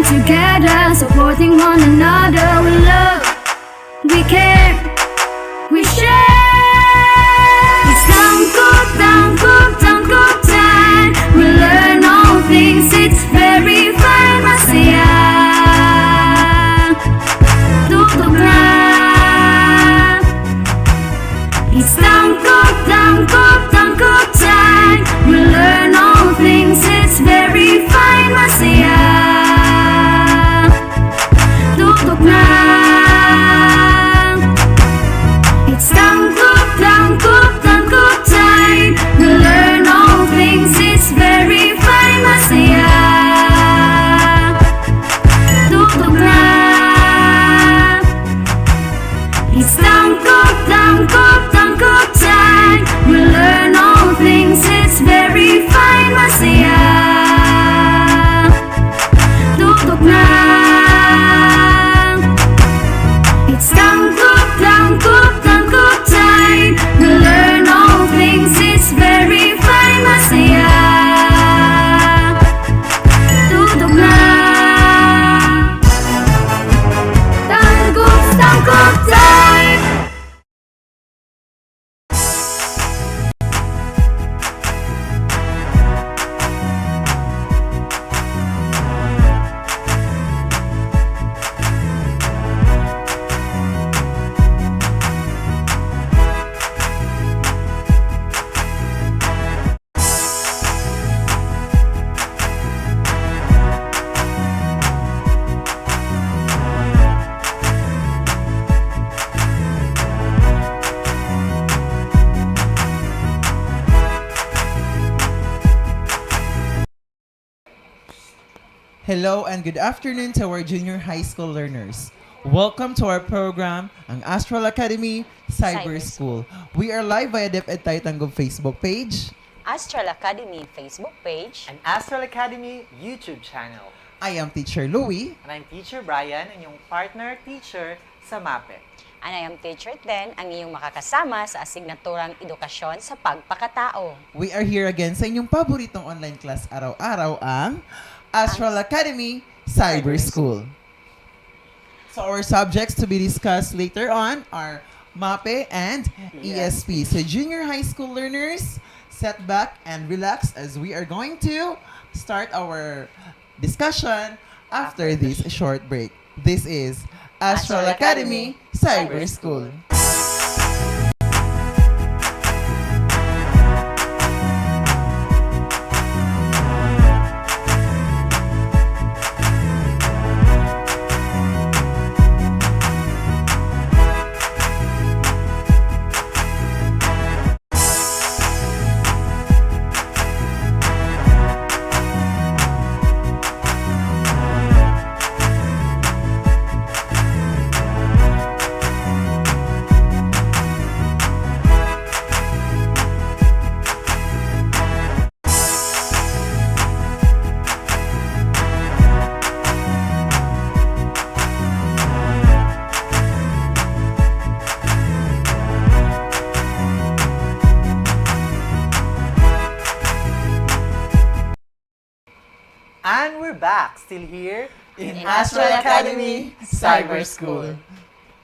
Hello and good afternoon to our junior high school learners. Welcome to our program, ang Astral Academy Cyber School. We are live via DepEd Tanggol Facebook page, Astral Academy Facebook page, and Astral Academy YouTube channel. I am Teacher Louie. And I'm Teacher Brian, and yung partner teacher sa MAPE. and I am Teacher Ten, ang iyong makakasama sa asignaturang edukasyon sa pagpakatao. We are here again sa inyong paboritong online class araw-araw, ang Astral Academy Cyber School. So our subjects to be discussed later on are MAPE and ESP. So junior high school learners, set back and relax as we are going to start our discussion after this short break. This is Astral Academy Cyber School. And we're back, still here In Astral Academy Cyber School.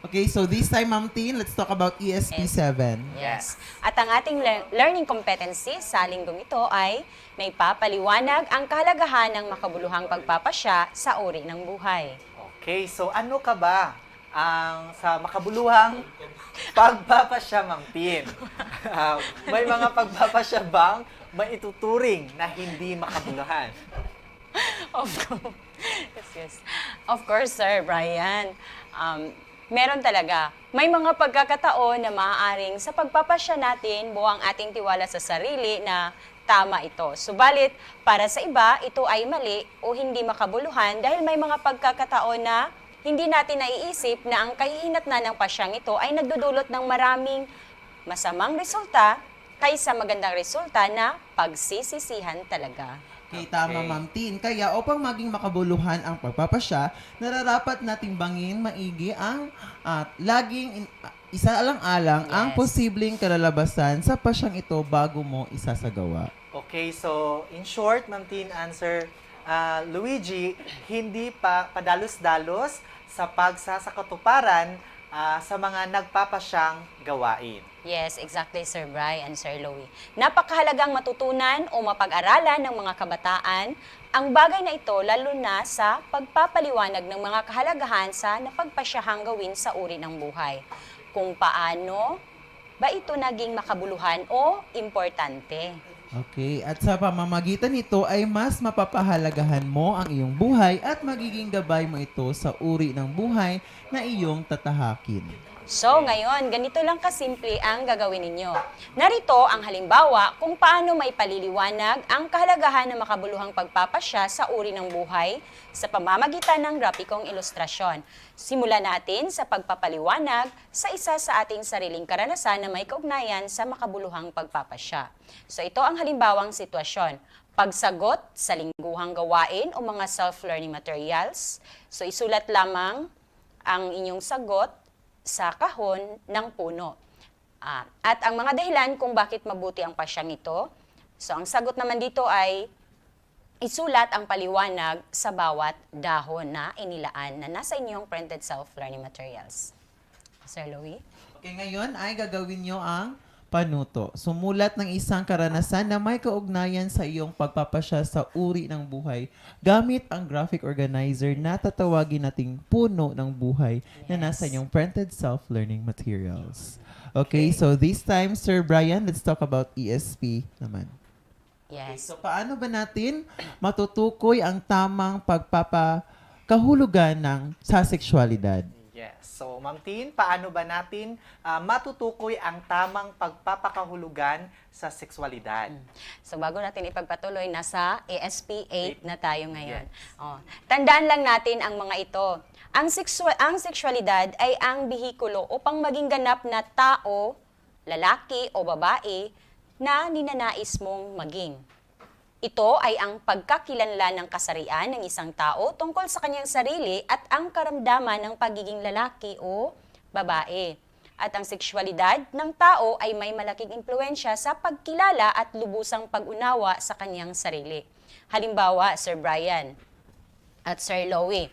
Okay, so this time, Ma'am Tin, let's talk about ESP7. Yes. At ang ating learning competency sa linggong ito ay may papaliwanag ang kahalagahan ng makabuluhang pagpapasya sa uri ng buhay. Okay, so ano ka ba ang sa makabuluhang pagpapasya, Ma'am Tin? May mga pagpapasya bang maituturing na hindi makabuluhan? Of course. Yes. Of course, Sir Brian. Meron talaga. May mga pagkakataon na maaaring sa pagpapasya natin, buwang ating tiwala sa sarili na tama ito. Subalit, para sa iba, ito ay mali o hindi makabuluhan dahil may mga pagkakataon na hindi natin naiisip na ang kahihinatnan ng pasyang ito ay nagdudulot ng maraming masamang resulta kaysa magandang resulta na pagsisisihan talaga. Okay, tama, Ma'am Tin. Kaya upang maging makabuluhan ang pagpapasya, nararapat nating bangin maigi ang laging isaalang-alang ang posibleng kalalabasan sa pasyang ito bago mo isasagawa. Okay, so in short, Ma'am Tin, answer, Luigi, hindi pa padalos-dalos sa pagsasakatuparan sa mga nagpapasyang gawain. Yes, exactly, Sir Bri and Sir Louie. Napakahalagang matutunan o mapag-aralan ng mga kabataan ang bagay na ito lalo na sa pagpapaliwanag ng mga kahalagahan sa napagpasyahang gawin sa uri ng buhay. Kung paano ba ito naging makabuluhan o importante. Okay, at sa pamamagitan nito ay mas mapapahalagahan mo ang iyong buhay at magiging gabay mo ito sa uri ng buhay na iyong tatahakin. So, ngayon, ganito lang kasimple ang gagawin ninyo. Narito ang halimbawa kung paano may paliliwanag ang kahalagahan ng makabuluhang pagpapasya sa uri ng buhay sa pamamagitan ng grapikong ilustrasyon. Simulan natin sa pagpapaliwanag sa isa sa ating sariling karanasan na may kaugnayan sa makabuluhang pagpapasya. So, ito ang halimbawang sitwasyon. Pagsagot sa lingguhang gawain o mga self-learning materials. So, isulat lamang ang inyong sagot sa kahon ng puno. At ang mga dahilan kung bakit mabuti ang pasyang ito. So, ang sagot naman dito ay isulat ang paliwanag sa bawat dahon na inilaan na nasa inyong printed self-learning materials. Sir Louie? Okay, ngayon ay gagawin nyo ang panuto. Sumulat ng isang karanasan na may kaugnayan sa iyong pagpapasya sa uri ng buhay gamit ang graphic organizer na tatawagin nating puno ng buhay na nasa inyong printed self-learning materials. Okay, so this time, Sir Brian, let's talk about ESP naman. Yes. Okay, so paano ba natin matutukoy ang tamang pagpapakahulugan ng sa sexualidad? Yes. So, Ma'am Tin, paano ba natin matutukoy ang tamang pagpapakahulugan sa sexualidad? So bago natin ipagpatuloy, nasa ASP 8 na tayo ngayon. Yes. Tandaan lang natin ang mga ito. Ang sexualidad ay ang bihikulo upang maging ganap na tao, lalaki o babae, na ninanais mong maging. Ito ay ang pagkakilanlan ng kasarian ng isang tao tungkol sa kanyang sarili at ang karamdaman ng pagiging lalaki o babae. At ang sexualidad ng tao ay may malaking impluensya sa pagkilala at lubusang pag-unawa sa kanyang sarili. Halimbawa, Sir Brian at Sir Loie,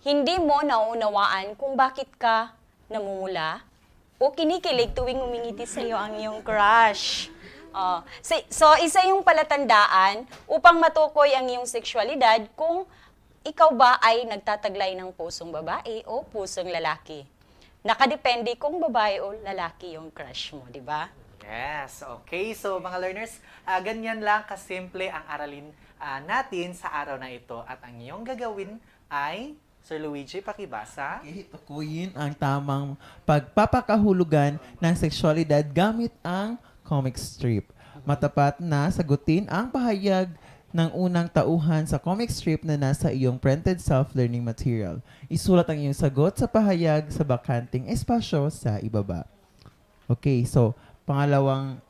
hindi mo nauunawaan kung bakit ka namumula o kinikilig tuwing umingiti sa iyo ang iyong crush. So, isa yung palatandaan upang matukoy ang iyong sexualidad kung ikaw ba ay nagtataglay ng pusong babae o pusong lalaki. Nakadepende kung babae o lalaki yung crush mo, di ba? Yes, okay. So mga learners, ganyan lang kasimple ang aralin natin sa araw na ito. At ang iyong gagawin ay, Sir Luigi, pakibasa. Okay, tukuyin ang tamang pagpapakahulugan ng sexualidad gamit ang comic strip. Matapat na sagutin ang pahayag ng unang tauhan sa comic strip na nasa iyong printed self-learning material. Isulat ang iyong sagot sa pahayag sa bakanting espasyo sa ibaba. Okay, so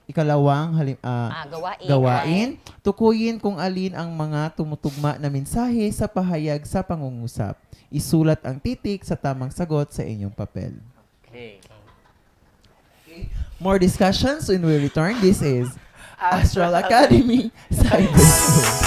ikalawang gawain, tukuyin kung alin ang mga tumutugma na mensahe sa pahayag sa pangungusap. Isulat ang titik sa tamang sagot sa inyong papel. Okay. More discussions when we return. This is Astral Academy Cyber School.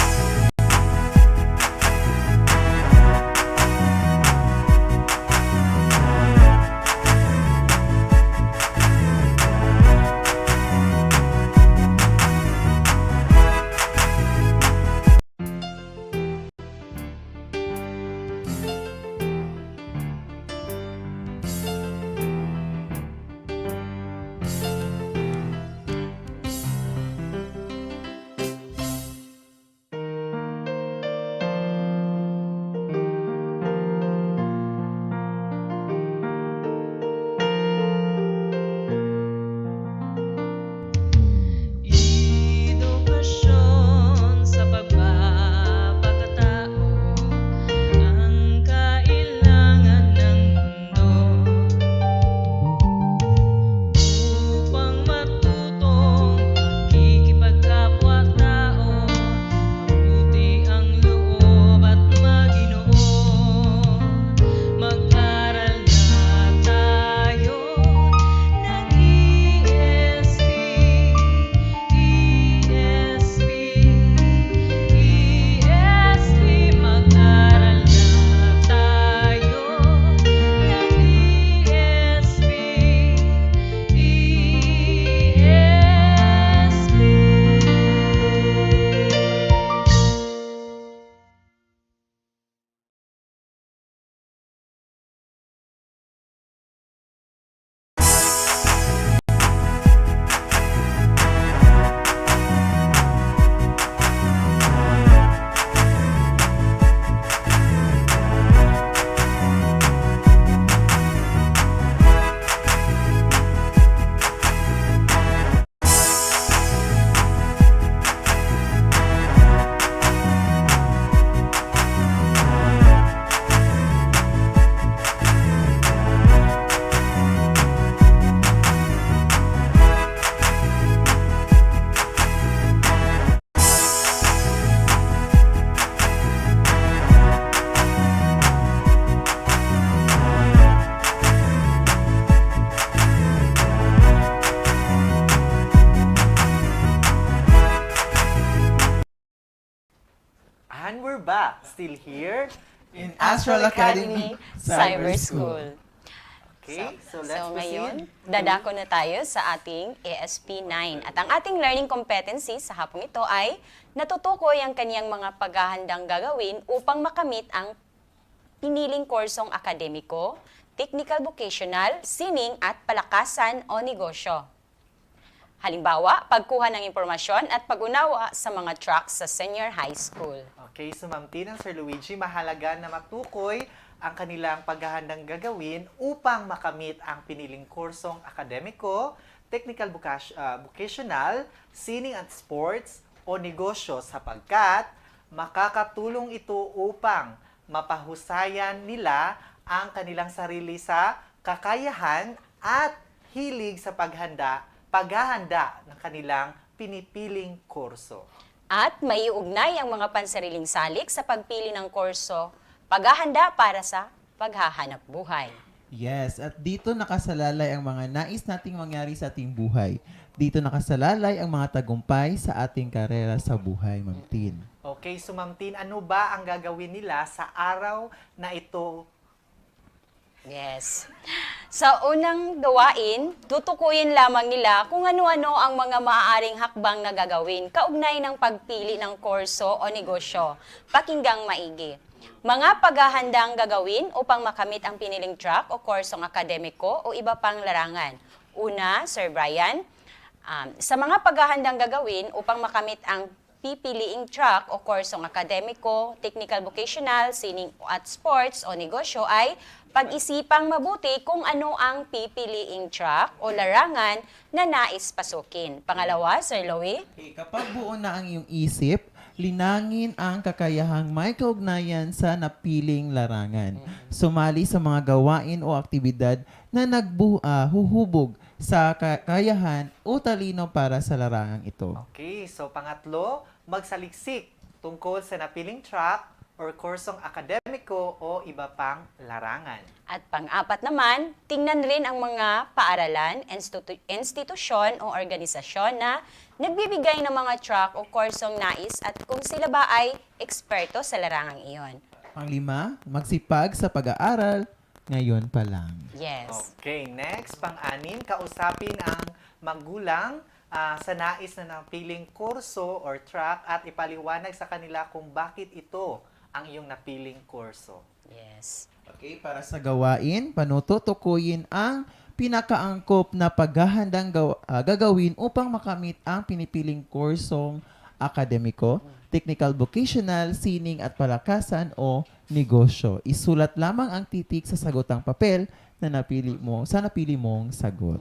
Edukasyon sa pagpapakatao ang kailangan ng mundo upang matutong pakikipagkapwa-tao, mabuti ang loob at maginoo. Mag-aral na tayo ng ESP, mag-aral na tayo ng ESP. And we're back, still here In Astral Academy Cyber School. Okay, so let's So proceed. ngayon, dadako na tayo sa ating ASP9. At ang ating learning competency sa hapong ito ay natutukoy ang kaniyang mga paghahandang gagawin upang makamit ang piniling kursong akademiko, technical vocational, sining at palakasan o negosyo. Halimbawa, pagkuha ng impormasyon at pag-unawa sa mga tracks sa senior high school. Okay, so Ma'am Tin and Sir Luigi, mahalaga na matukoy ang kanilang paghahandang gagawin upang makamit ang piniling kursong akademiko, technical vocational, sining at sports o negosyo sapagkat makakatulong ito upang mapahusayan nila ang kanilang sarili sa kakayahan at hilig sa paghahanda ng kanilang pinipiling kurso. At maiugnay ang mga pansariling salik sa pagpili ng kurso, paghahanda para sa paghahanap buhay. Yes, at dito nakasalalay ang mga nais nating mangyari sa ating buhay. Dito nakasalalay ang mga tagumpay sa ating karera sa buhay, Ma'am Tin. Okay, so Ma'am Tin, ano ba ang gagawin nila sa araw na ito? Yes. Sa unang gawain, tutukuyin lamang nila kung ano-ano ang mga maaaring hakbang na gagawin kaugnay ng pagpili ng kurso o negosyo. Pakinggang maigi. Mga paghahandang gagawin upang makamit ang piniling track o kursong akademiko o iba pang larangan. Una, Sir Brian, sa mga paghahandang gagawin upang makamit ang pipiliing track o kursong akademiko, technical vocational, sining at sports o negosyo ay pag-isipang mabuti kung ano ang pipiliing track o larangan na nais pasukin. Pangalawa, Sir Louie? Okay, kapag buo na ang iyong isip, linangin ang kakayahang may kaugnayan sa napiling larangan. Sumali sa mga gawain o aktibidad na huhubog sa kakayahan o talino para sa larangang ito. Okay, so pangatlo, magsaliksik tungkol sa napiling track or kursong akademiko o iba pang larangan. At pang-apat naman, tingnan rin ang mga paaralan, institusyon o organisasyon na nagbibigay ng mga track o kursong nais at kung sila ba ay eksperto sa larangang iyon. Panglima, magsipag sa pag-aaral ngayon pa lang. Yes. Okay, next, pang-anim, kausapin ang magulang sa nais na napiling kurso or track at ipaliwanag sa kanila kung bakit ito ang iyong napiling kurso. Yes. Okay, para sa gawain, panututukuyin ang pinakaangkop na paghahandang gagawin upang makamit ang pinipiling kursong akademiko, technical vocational, sining at palakasan o negosyo. Isulat lamang ang titik sa sagotang papel na napili mong sagot.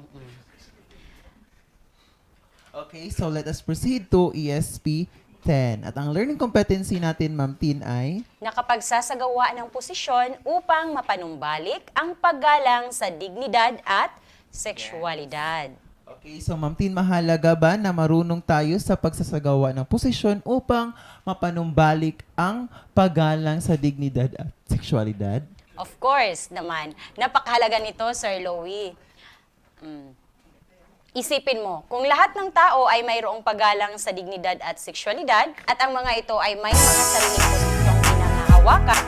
Okay, so let us proceed to ESP 10. At ang learning competency natin, Ma'am Tin, ay Nakapagsasagawa ng posisyon upang mapanumbalik ang paggalang sa dignidad at sexualidad. Okay, so Ma'am Tin, mahalaga ba na marunong tayo sa pagsasagawa ng posisyon upang mapanumbalik ang paggalang sa dignidad at sexualidad? Of course naman. Napakahalaga nito, Sir Louie. Isipin mo, kung lahat ng tao ay mayroong paggalang sa dignidad at sexualidad at ang mga ito ay may mga sariling posisyong pinangahawakan,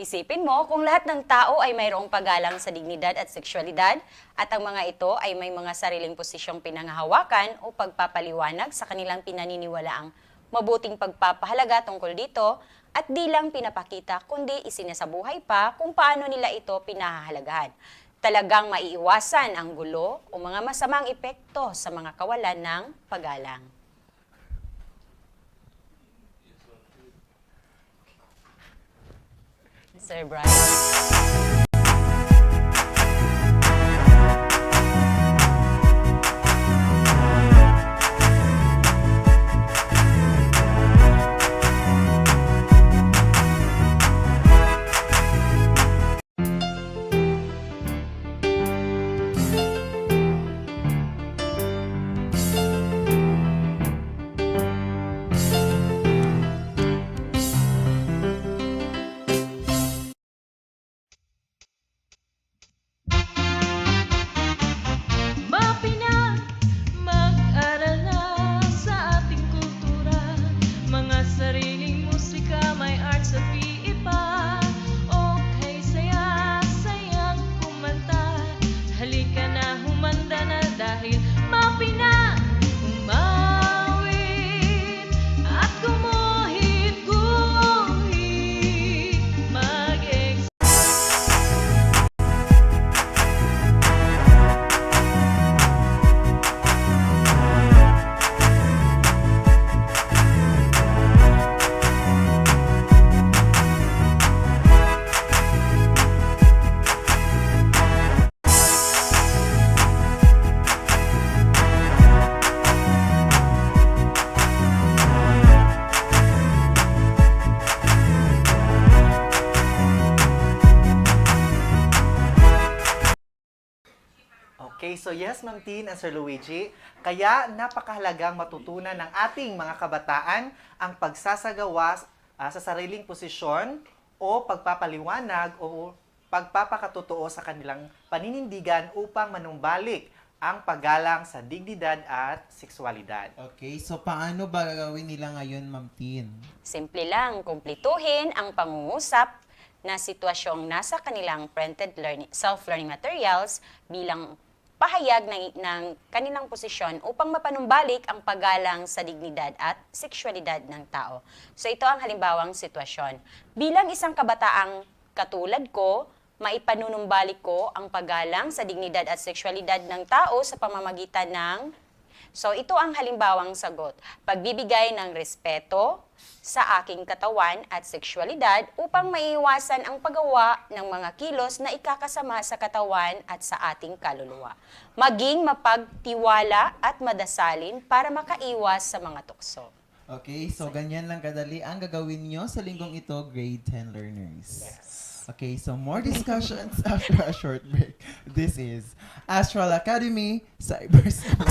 isipin mo kung lahat ng tao ay mayroong paggalang sa dignidad at sexualidad at ang mga ito ay may mga sariling posisyong pinangahawakan o pagpapaliwanag sa kanilang pinaniniwalaang mabuting pagpapahalaga tungkol dito at di lang pinapakita kundi isinasabuhay pa kung paano nila ito pinahahalagahan. talagang maiiwasan ang gulo o mga masamang epekto sa mga kawalan ng paggalang. Sir Brian. Mapina, mag-aral na sa ating kultura. Mga sariling musika, may art sa PE pa. Okay, saya, sayang kumanta. Halika na, humanda na dahil mapina, umawit at gumuhit-guhit. Okay, so yes, Ma'am Tin and Sir Luigi, kaya napakahalagang matutunan ng ating mga kabataan ang pagsasagawa sa sariling posisyon o pagpapaliwanag o pagpapakatotoo sa kanilang paninindigan upang manumbalik ang paggalang sa dignidad at sexualidad. Okay, so paano ba gagawin nila ngayon, Ma'am Tin? Simple lang, kumpletuhin ang pangungusap na sitwasyong nasa kanilang printed self-learning materials bilang pahayag ng kanilang posisyon upang mapanumbalik ang paggalang sa dignidad at sexualidad ng tao. So ito ang halimbawang sitwasyon. Bilang isang kabataang katulad ko, maipanunumbalik ko ang paggalang sa dignidad at sexualidad ng tao sa pamamagitan ng... So ito ang halimbawang sagot. Pagbibigay ng respeto sa aking katawan at sexualidad upang maiiwasan ang paggawa ng mga kilos na ikakasama sa katawan at sa ating kaluluwa. Maging mapagtiwala at madasalin para makaiwas sa mga tukso. Okay, so ganyan lang kadali ang gagawin nyo sa linggong ito, grade 10 learners. Okay, so more discussions after a short break. This is Astral Academy Cyber School.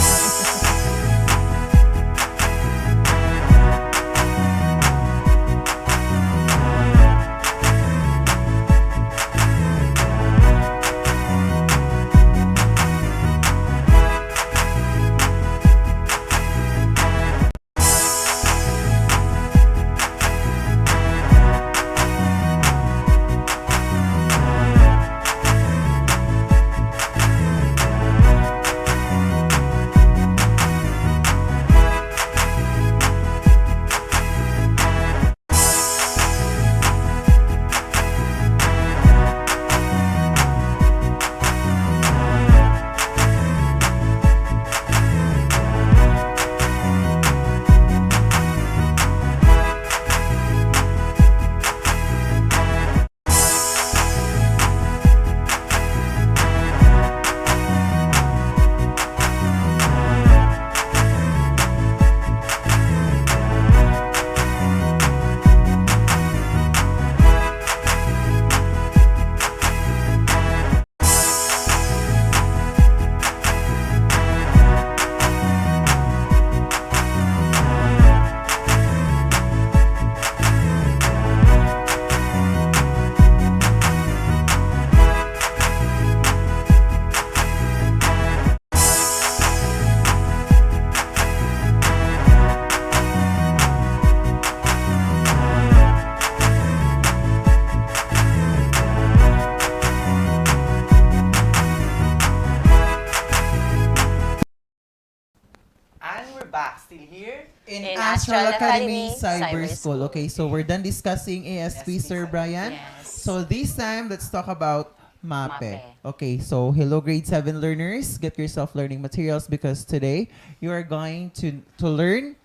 Still here in Astral Academy Cyber School. Okay, so we're done discussing ASP, Sir Brian. Yes. So this time, let's talk about MAPE. Okay, so hello grade 7 learners. Get yourself learning materials because today you are going to learn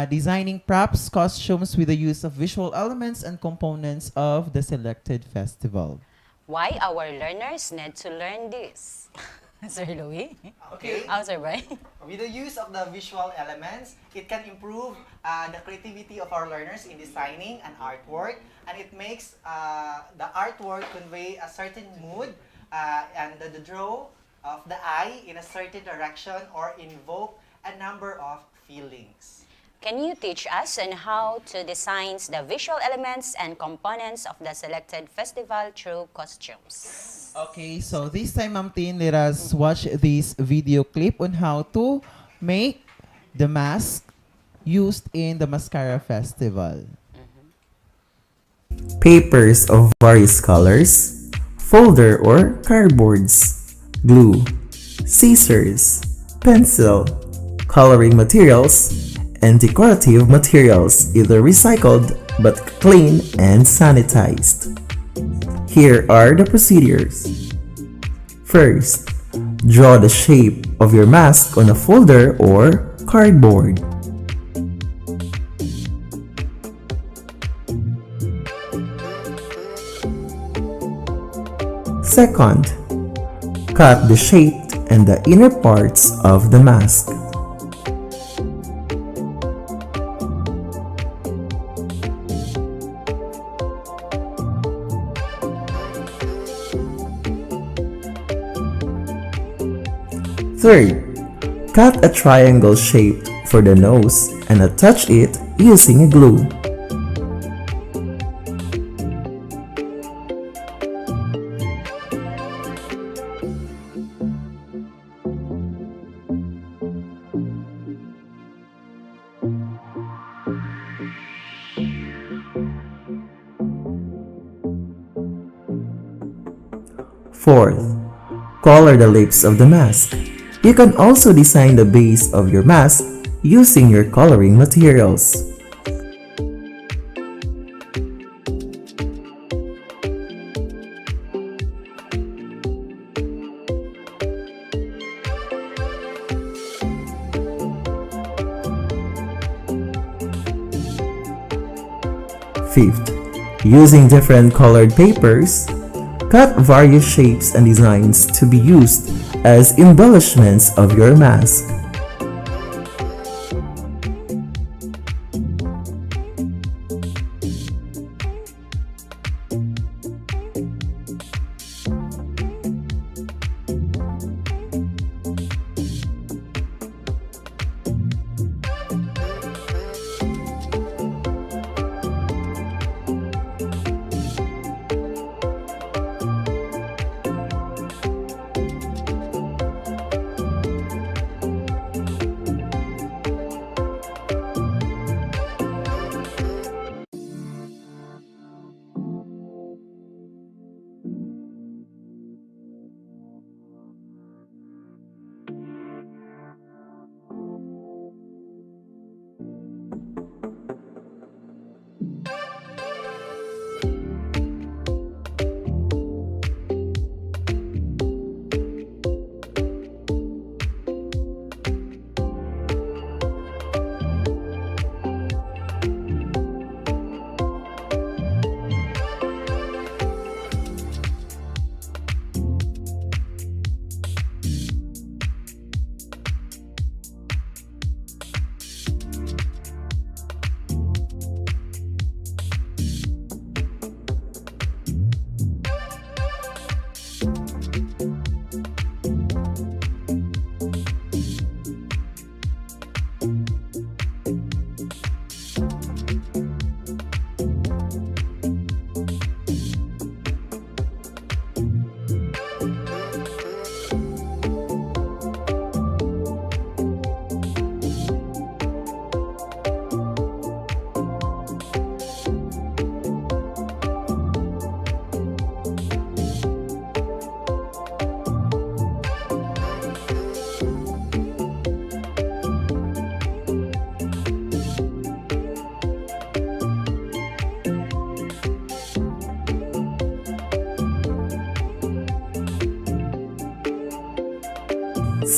designing props, costumes with the use of visual elements and components of the selected festival. Why our learners need to learn this? Sir Louie? Okay. Sir Brian? With the use of the visual elements, it can improve the creativity of our learners in designing an artwork, and it makes the artwork convey a certain mood and the draw of the eye in a certain direction or invoke a number of feelings. Can you teach us on how to design the visual elements and components of the selected festival through costumes? Okay, so this time, Ma'am Tin, let us watch this video clip on how to make the mask used in the Mascara Festival. Papers of various colors, folder or cardboards, glue, scissors, pencil, coloring materials, and decorative materials, either recycled but clean and sanitized. Here are the procedures. First, draw the shape of your mask on a folder or cardboard. Second, cut the shape and the inner parts of the mask. Third, cut a triangle shape for the nose and attach it using a glue. Fourth, color the lips of the mask. You can also design the base of your mask using your coloring materials. Fifth, using different colored papers, cut various shapes and designs to be used as embellishments of your mask.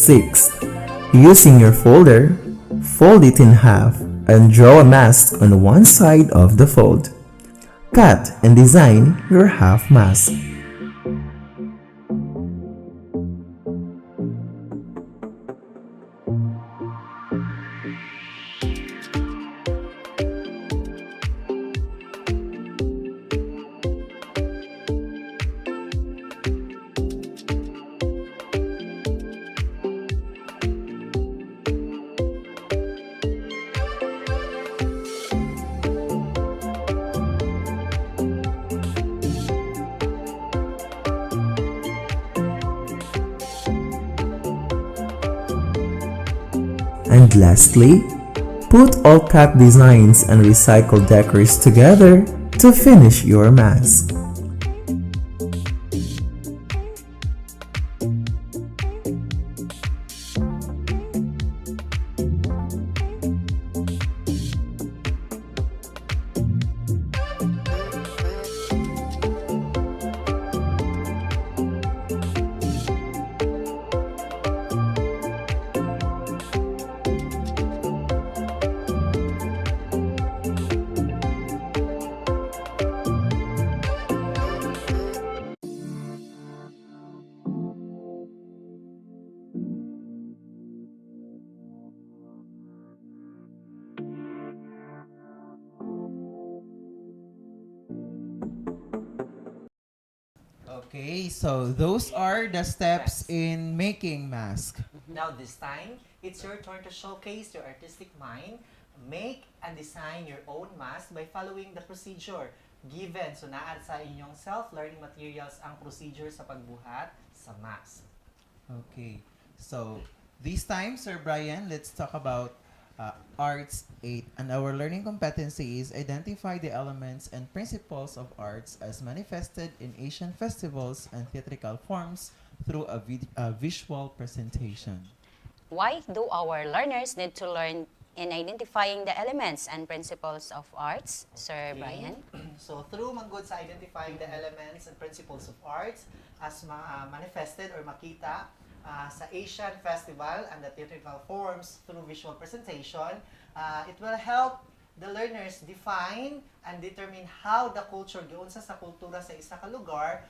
Sixth, using your folder, fold it in half and draw a mask on one side of the fold. Cut and design your half mask. And lastly, put all cut designs and recycled decors together to finish your mask. Okay, so those are the steps in making mask. Now this time, it's your turn to showcase your artistic mind. Make and design your own mask by following the procedure given. So naan sa inyong self-learning materials ang procedure sa pagbuhat sa mask. Okay, so this time, Sir Brian, let's talk about Arts 8. And our learning competency is identify the elements and principles of arts as manifested in Asian festivals and theatrical forms through a visual presentation. Why do our learners need to learn in identifying the elements and principles of arts, Sir Brian? So through manggod sa identifying the elements and principles of arts as manifested or makita sa Asian festival and the theatrical forms through visual presentation, it will help the learners define and determine how the culture giunsa sa kultura sa isa ka lugar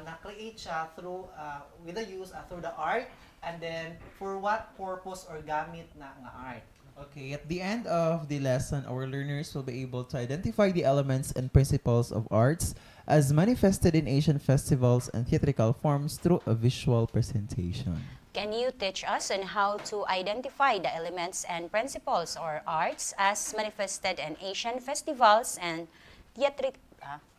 na-create siya through with the use through the art, and then for what purpose or gamit na nga art. Okay, at the end of the lesson, our learners will be able to identify the elements and principles of arts as manifested in Asian festivals and theatrical forms through a visual presentation. Can you teach us on how to identify the elements and principles or arts as manifested in Asian festivals and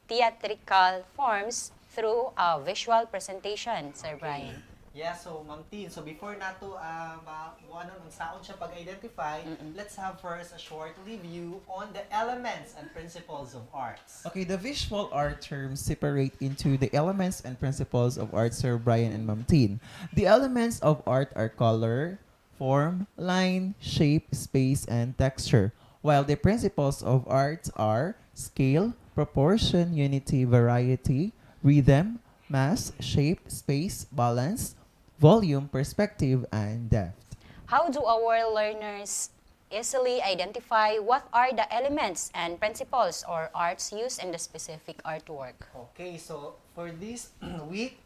theatrical forms through a visual presentation, Sir Brian? Yeah, so Ma'am Tin, so before nato unsaon siya pag-identify, let's have first a short review on the elements and principles of arts. Okay, the visual art terms separate into the elements and principles of art, Sir Brian and Ma'am Tin. The elements of art are color, form, line, shape, space, and texture, while the principles of art are scale, proportion, unity, variety, rhythm, mass, shape, space, balance, volume, perspective, and depth. How do our learners easily identify what are the elements and principles or arts used in the specific artwork? Okay, so for this week,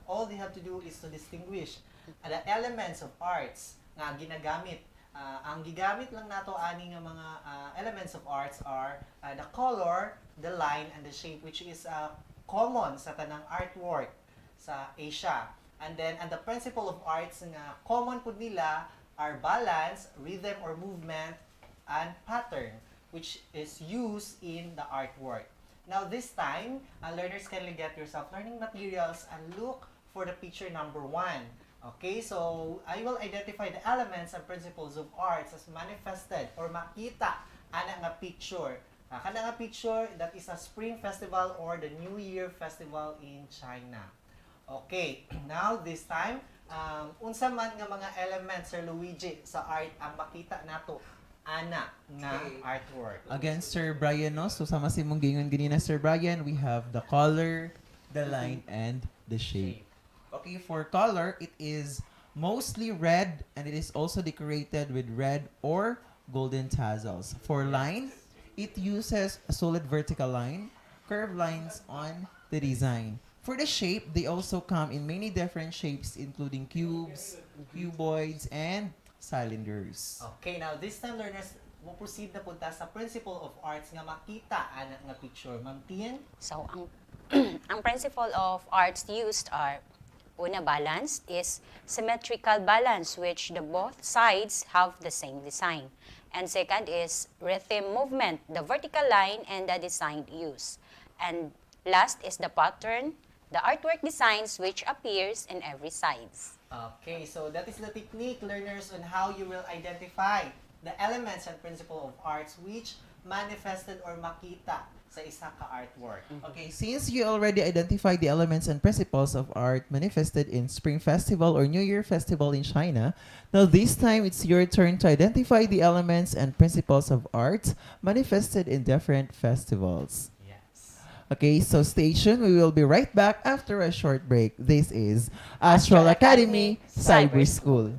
all they have to do is to distinguish the elements of arts nga ginagamit. Ang gigamit lang nato ani nga mga elements of arts are the color, the line, and the shape, which is common sa tanang artwork sa Asia. And the principle of arts nga common pud nila are balance, rhythm or movement, and pattern, which is used in the artwork. Now this time, learners can get your self-learning materials and look for the picture number 1. Okay, so I will identify the elements and principles of arts as manifested or makita ana nga picture. Kana nga picture, that is a Spring Festival or the New Year Festival in China. Okay, now this time, unsa man nga mga elements, Sir Luigi, sa art ang makita nato ana nga artwork. Again, Sir Brian, no? So sama si mong gingon ganina, Sir Brian, we have the color, the line, and the shape. Okay, for color, it is mostly red, and it is also decorated with red or golden tassels. For line, it uses a solid vertical line, curved lines on the design. For the shape, they also come in many different shapes including cubes, cuboids, and cylinders. Okay, now this time learners, mo proceed na punta sa principle of arts nga makita ana nga picture. Ma'am Tien? So, ang, ang principle of arts used are, una, balance is symmetrical balance, which the both sides have the same design. And second is rhythm movement, the vertical line and the design used. And last is the pattern, the artwork designs which appears in every sides. Okay, so that is the technique, learners, on how you will identify the elements and principle of arts which manifested or makita sa isa ka artwork. Okay, since you already identified the elements and principles of art manifested in Spring Festival or New Year Festival in China, now this time it's your turn to identify the elements and principles of art manifested in different festivals. Okay, so stay tuned. We will be right back after a short break. This is Astral Academy Cyber School.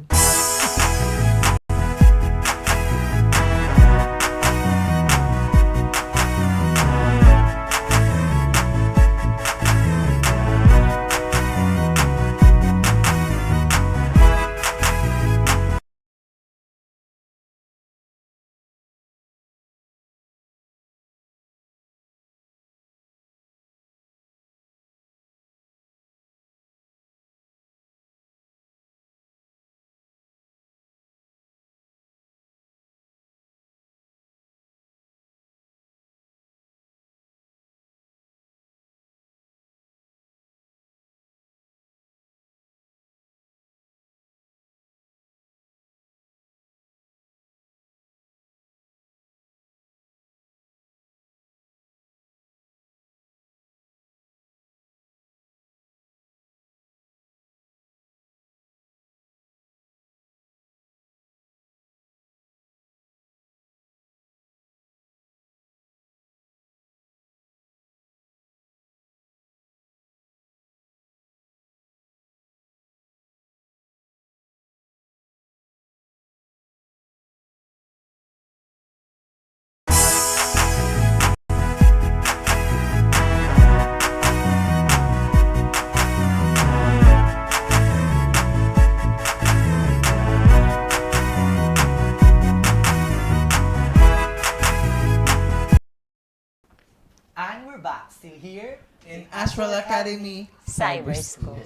And we're back, still here In Astral Academy Cyber School.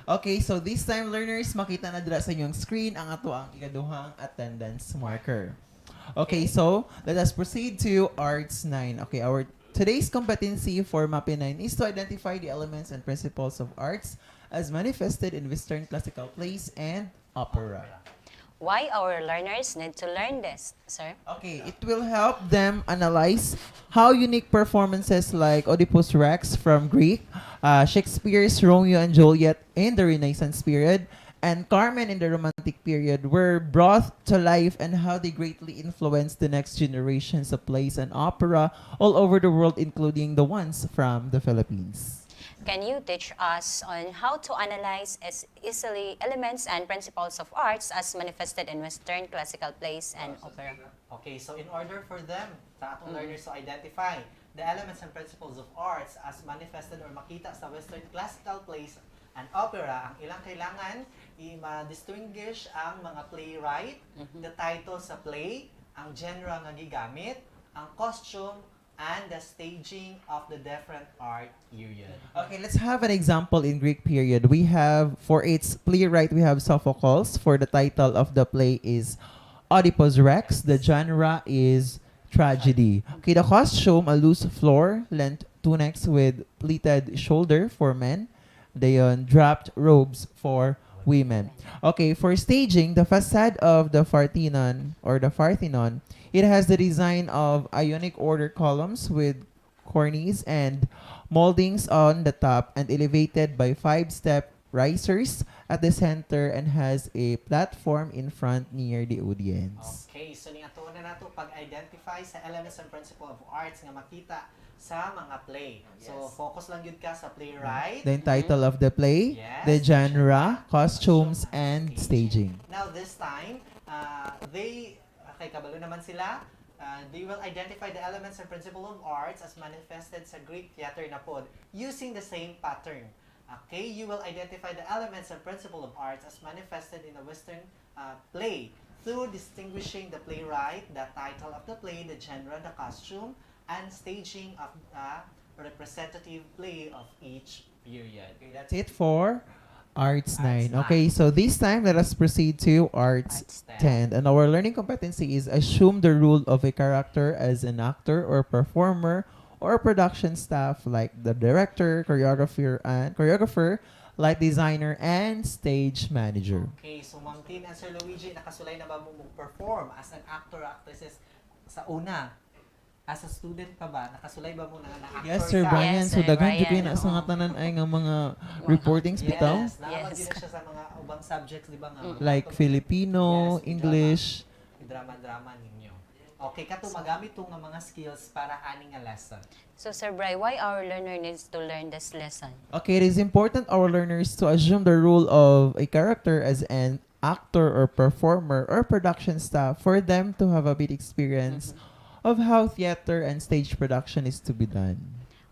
Okay, so this time learners, makita na dira sa inyong screen ang ato ang ikaduhang attendance marker. Okay, so let us proceed to Arts 9. Okay, our today's competency for MAPE 9 is to identify the elements and principles of arts as manifested in Western classical plays and opera. Why our learners need to learn this, sir? Okay, it will help them analyze how unique performances like Oedipus Rex from Greek, Shakespeare's Romeo and Juliet in the Renaissance period, and Carmen in the Romantic period were brought to life and how they greatly influenced the next generations of plays and opera all over the world, including the ones from the Philippines. Can you teach us on how to analyze as easily elements and principles of arts as manifested in Western classical plays and opera? Okay, so in order for them, sa atong learners to identify the elements and principles of arts as manifested or makita sa Western classical plays and opera, ang ilang kailangan i-distinguish ang mga playwright, the title sa play, ang genre nga gigamit, ang costume, and the staging of the different art period. Okay, let's have an example in Greek period. We have, for its playwright, we have Sophocles. For the title of the play is Oedipus Rex. The genre is tragedy. Okay, the costume, a loose floor-length tunics with pleated shoulder for men. Dayon, draped robes for women. Okay, for staging, the facade of the Parthenon or the Parthenon, it has the design of Ionic order columns with cornice and moldings on the top and elevated by 5-step risers at the center and has a platform in front near the audience. Okay, so ni ato na nato pag-identify sa elements and principle of arts nga makita sa mga play. So, focus lang yun ka sa playwright. The title of the play, Yes. the genre, costumes, and staging. Now, this time, kay kabalo naman sila, they will identify the elements and principle of arts as manifested sa Greek theater na pod using the same pattern. Okay, you will identify the elements and principle of arts as manifested in a Western play through distinguishing the playwright, the title of the play, the genre, the costume, and staging of a representative play of each period. Okay, That's it for Arts 9. Okay, so this time let us proceed to Arts 10. And our learning competency is assume the role of a character as an actor or performer or production staff like the director, choreographer, light designer, and stage manager. Okay, so Ma'am Tin and Sir Luigi, nakasulay na ba mo perform as an actor or actresses sa una? As a student pa ba? Nakasulay ba mo na actor Yes, Sir ka? Brian. Yes, So, Sir dagan Brian, kayo na sa oo. nga tanan ay nga mga reportings bitaw. Yes, naabag din na siya sa mga ubang subjects, di ba nga? Like Filipino, Yes, English. Drama ninyo. Okay, kato magamit to nga mga skills para aning nga lesson. So, Sir Bri, why our learner needs to learn this lesson? Okay, it is important our learners to assume the role of a character as an actor or performer or production staff for them to have a bit experience of how theater and stage production is to be done.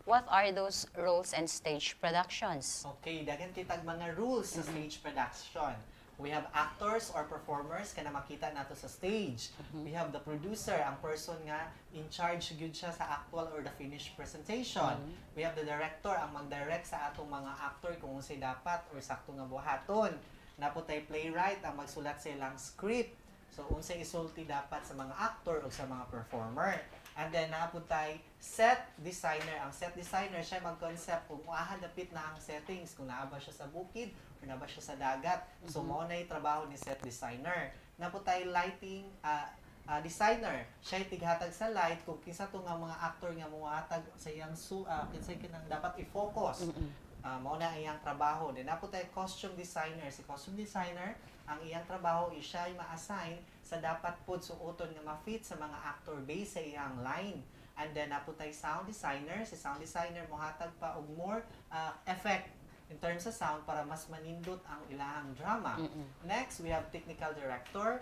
What are those roles and stage productions? Okay, dagan kitag mga rules sa stage production. We have actors or performers kana makita nato sa stage. We have the producer, ang person nga in charge gyud siya sa actual or the finished presentation. We have the director, ang mag-direct sa atong mga actor kung unsay dapat or sakto nga buhaton. Naputay playwright, ang magsulat sa ilang script. So unsay isulti dapat sa mga actor o sa mga performer. And then naputay set designer. Ang set designer siya mag-concept kung uahan dapit na ang settings, kung naa ba siya sa bukid o naa ba siya sa dagat. So mao na trabaho ni set designer. Naputay lighting designer. Siya tighatag sa light kung kinsa to nga mga actor nga muhatag sa iyang kinsa kinang dapat i-focus. Mao na iyang trabaho. Then naputay costume designer. Si costume designer, ang iyang trabaho is siya ay ma-assign sa dapat pod suoton nga ma-fit sa mga actor base sa iyang line. And then naputay sound designer. Si sound designer mohatag pa og more effect in terms of sound para mas manindot ang ilahang drama. Next, we have technical director.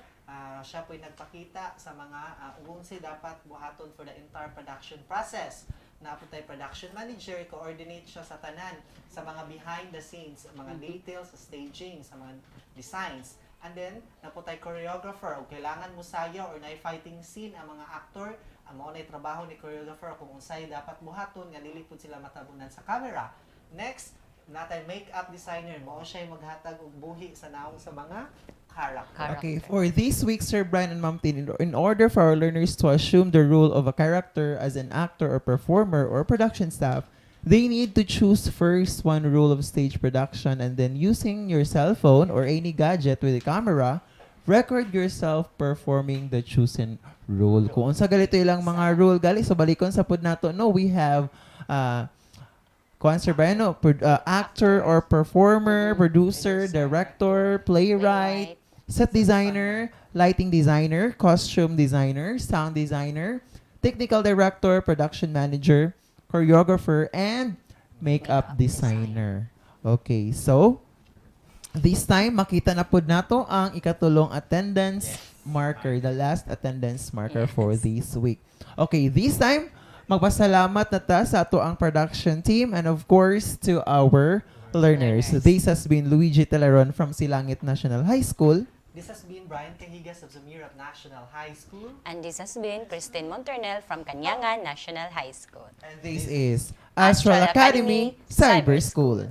Siya po'y nagpakita sa mga unsay dapat buhaton for the entire production process. Naputay production manager, coordinate siya sa tanan sa mga behind the scenes, mga details sa staging, sa mga designs. And then, naputay choreographer, o kailangan mo sayo or na-fighting scene ang mga actor, ang mao nay trabaho ni choreographer kung unsay dapat buhaton nga dili pud sila matabunan sa camera. Next, natay makeup designer, mao siya maghatag og buhi sa naong sa mga character. Okay, for this week, Sir Brian and Ma'am Tin, in order for our learners to assume the role of a character as an actor or performer or production staff, they need to choose first one rule of stage production and then using your cell phone or any gadget with a camera, record yourself performing the chosen role. Kung unsa galito ilang mga rule gali so balikon sa pud nato, no, we have Sir Brian, no, actor or performer, producer, director, playwright, set designer, lighting designer, costume designer, sound designer, technical director, production manager, choreographer, and makeup designer. Okay, so this time makita na pud nato ang ikatulong attendance marker, the last attendance marker for this week. Okay, this time magpasalamat na ta sa ato ang production team and of course to our learners. This has been Luigi Teleron from Silangit National High School. This has been Brian Cahigas of Zumirap National High School. And this has been Christine Monternel from Kanyangan National High School. And this is Astral Academy Cyber School.